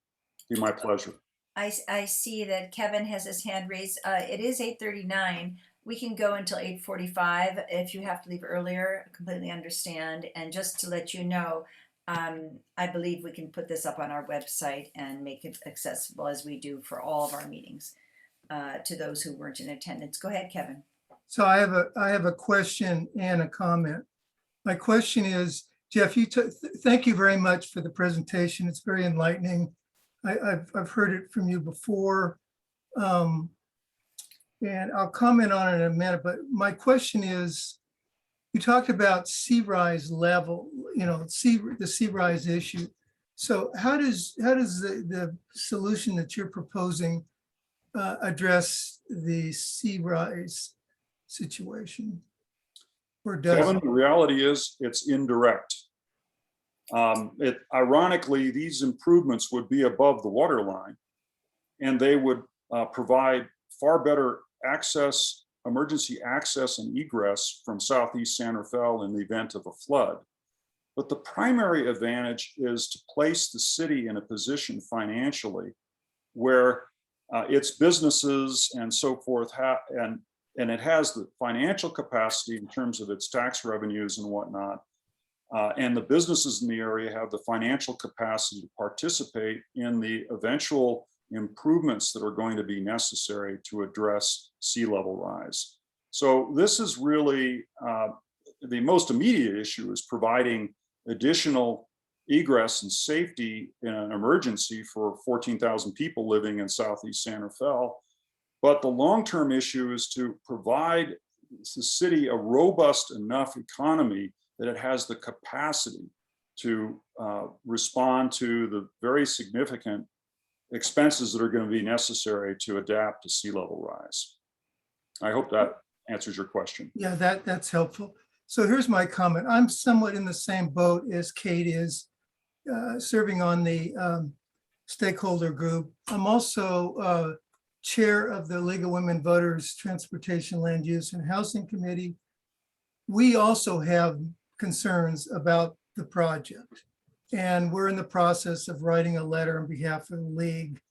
Speaker 10: Be my pleasure.
Speaker 3: I see that Kevin has his hand raised. It is 8:39. We can go until 8:45. If you have to leave earlier, I completely understand. And just to let you know, I believe we can put this up on our website and make it accessible as we do for all of our meetings to those who weren't in attendance. Go ahead, Kevin.
Speaker 8: So I have a question and a comment. My question is, Jeff, thank you very much for the presentation. It's very enlightening. I've heard it from you before. And I'll comment on it in a minute, but my question is, you talked about sea rise level, the sea rise issue. So how does the solution that you're proposing address the sea rise situation? Or does
Speaker 10: Kevin, the reality is it's indirect. Ironically, these improvements would be above the water line, and they would provide far better access, emergency access and egress from Southeast San Rafael in the event of a flood. But the primary advantage is to place the city in a position financially where its businesses and so forth and it has the financial capacity in terms of its tax revenues and whatnot. And the businesses in the area have the financial capacity to participate in the eventual improvements that are going to be necessary to address sea level rise. So this is really the most immediate issue, is providing additional egress and safety in an emergency for 14,000 people living in Southeast San Rafael. But the long-term issue is to provide the city a robust enough economy that it has the capacity to respond to the very significant expenses that are going to be necessary to adapt to sea level rise. I hope that answers your question.
Speaker 8: Yeah, that's helpful. So here's my comment. I'm somewhat in the same boat as Kate is, serving on the stakeholder group. I'm also chair of the League of Women Voters Transportation, Land Use and Housing Committee. We also have concerns about the project. And we're in the process of writing a letter on behalf of the League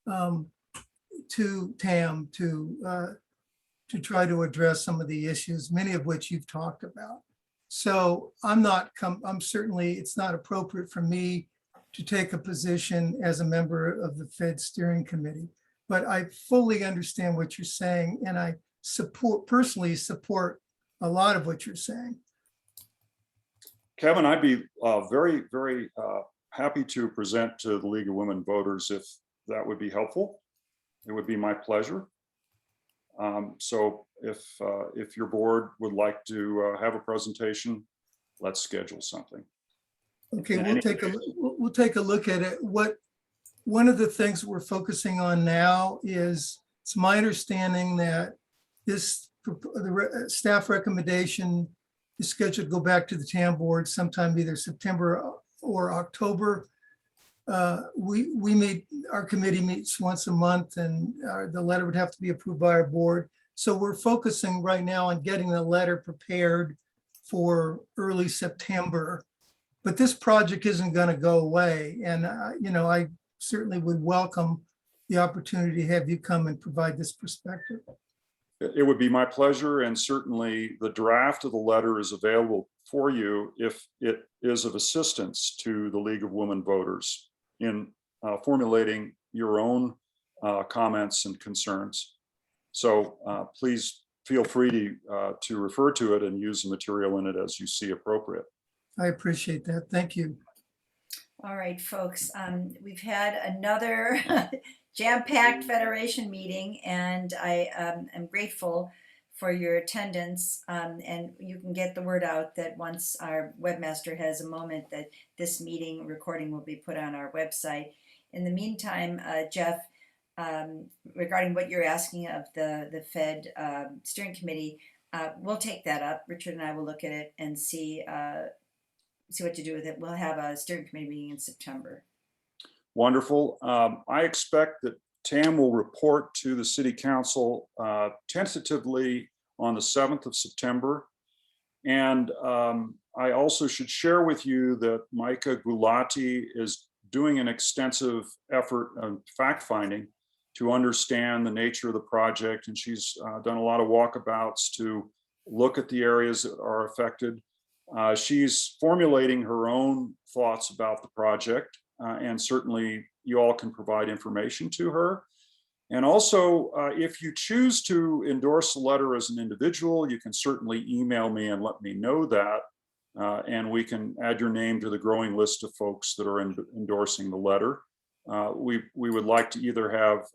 Speaker 8: to TAM to try to address some of the issues, many of which you've talked about. So I'm certainly, it's not appropriate for me to take a position as a member of the Fed Steering Committee, but I fully understand what you're saying, and I personally support a lot of what you're saying.
Speaker 10: Kevin, I'd be very, very happy to present to the League of Women Voters if that would be helpful. It would be my pleasure. So if your board would like to have a presentation, let's schedule something.
Speaker 8: Okay, we'll take a look at it. One of the things we're focusing on now is, it's my understanding that the staff recommendation is scheduled to go back to the TAM board sometime either September or October. Our committee meets once a month, and the letter would have to be approved by our board. So we're focusing right now on getting the letter prepared for early September. But this project isn't going to go away. And, I certainly would welcome the opportunity to have you come and provide this perspective.
Speaker 10: It would be my pleasure, and certainly the draft of the letter is available for you if it is of assistance to the League of Women Voters in formulating your own comments and concerns. So please feel free to refer to it and use the material in it as you see appropriate.
Speaker 8: I appreciate that. Thank you.
Speaker 3: All right, folks, we've had another jam-packed Federation meeting, and I am grateful for your attendance. And you can get the word out that once our webmaster has a moment, that this meeting recording will be put on our website. In the meantime, Jeff, regarding what you're asking of the Fed Steering Committee, we'll take that up. Richard and I will look at it and see what to do with it. We'll have a steering committee meeting in September.
Speaker 10: Wonderful. I expect that Tam will report to the city council tentatively on the 7th of September. And I also should share with you that Micah Gulati is doing an extensive effort of fact-finding to understand the nature of the project. And she's done a lot of walkabouts to look at the areas that are affected. She's formulating her own thoughts about the project, and certainly you all can provide information to her. And also, if you choose to endorse the letter as an individual, you can certainly email me and let me know that. And we can add your name to the growing list of folks that are endorsing the letter. We would like to either have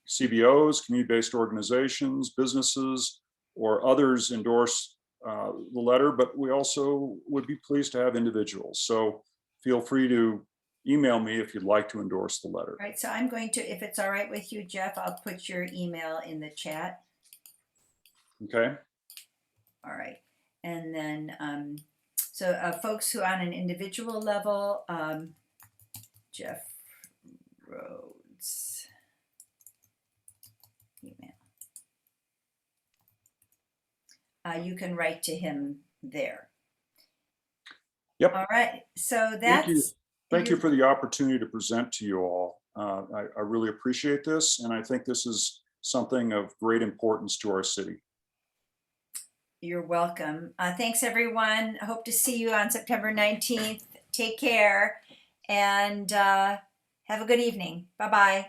Speaker 10: CBOs, community-based organizations, businesses, or others endorse the letter, but we also would be pleased to have individuals. So feel free to email me if you'd like to endorse the letter.
Speaker 3: All right, so I'm going to, if it's all right with you, Jeff, I'll put your email in the chat.
Speaker 10: Okay.
Speaker 3: All right. And then, so folks who on an individual level, Jeff Rhoads email. You can write to him there.
Speaker 10: Yep.
Speaker 3: All right. So that's.
Speaker 10: Thank you for the opportunity to present to you all. I really appreciate this, and I think this is something of great importance to our city.
Speaker 3: You're welcome. Thanks, everyone. I hope to see you on September 19th. Take care and have a good evening. Bye-bye.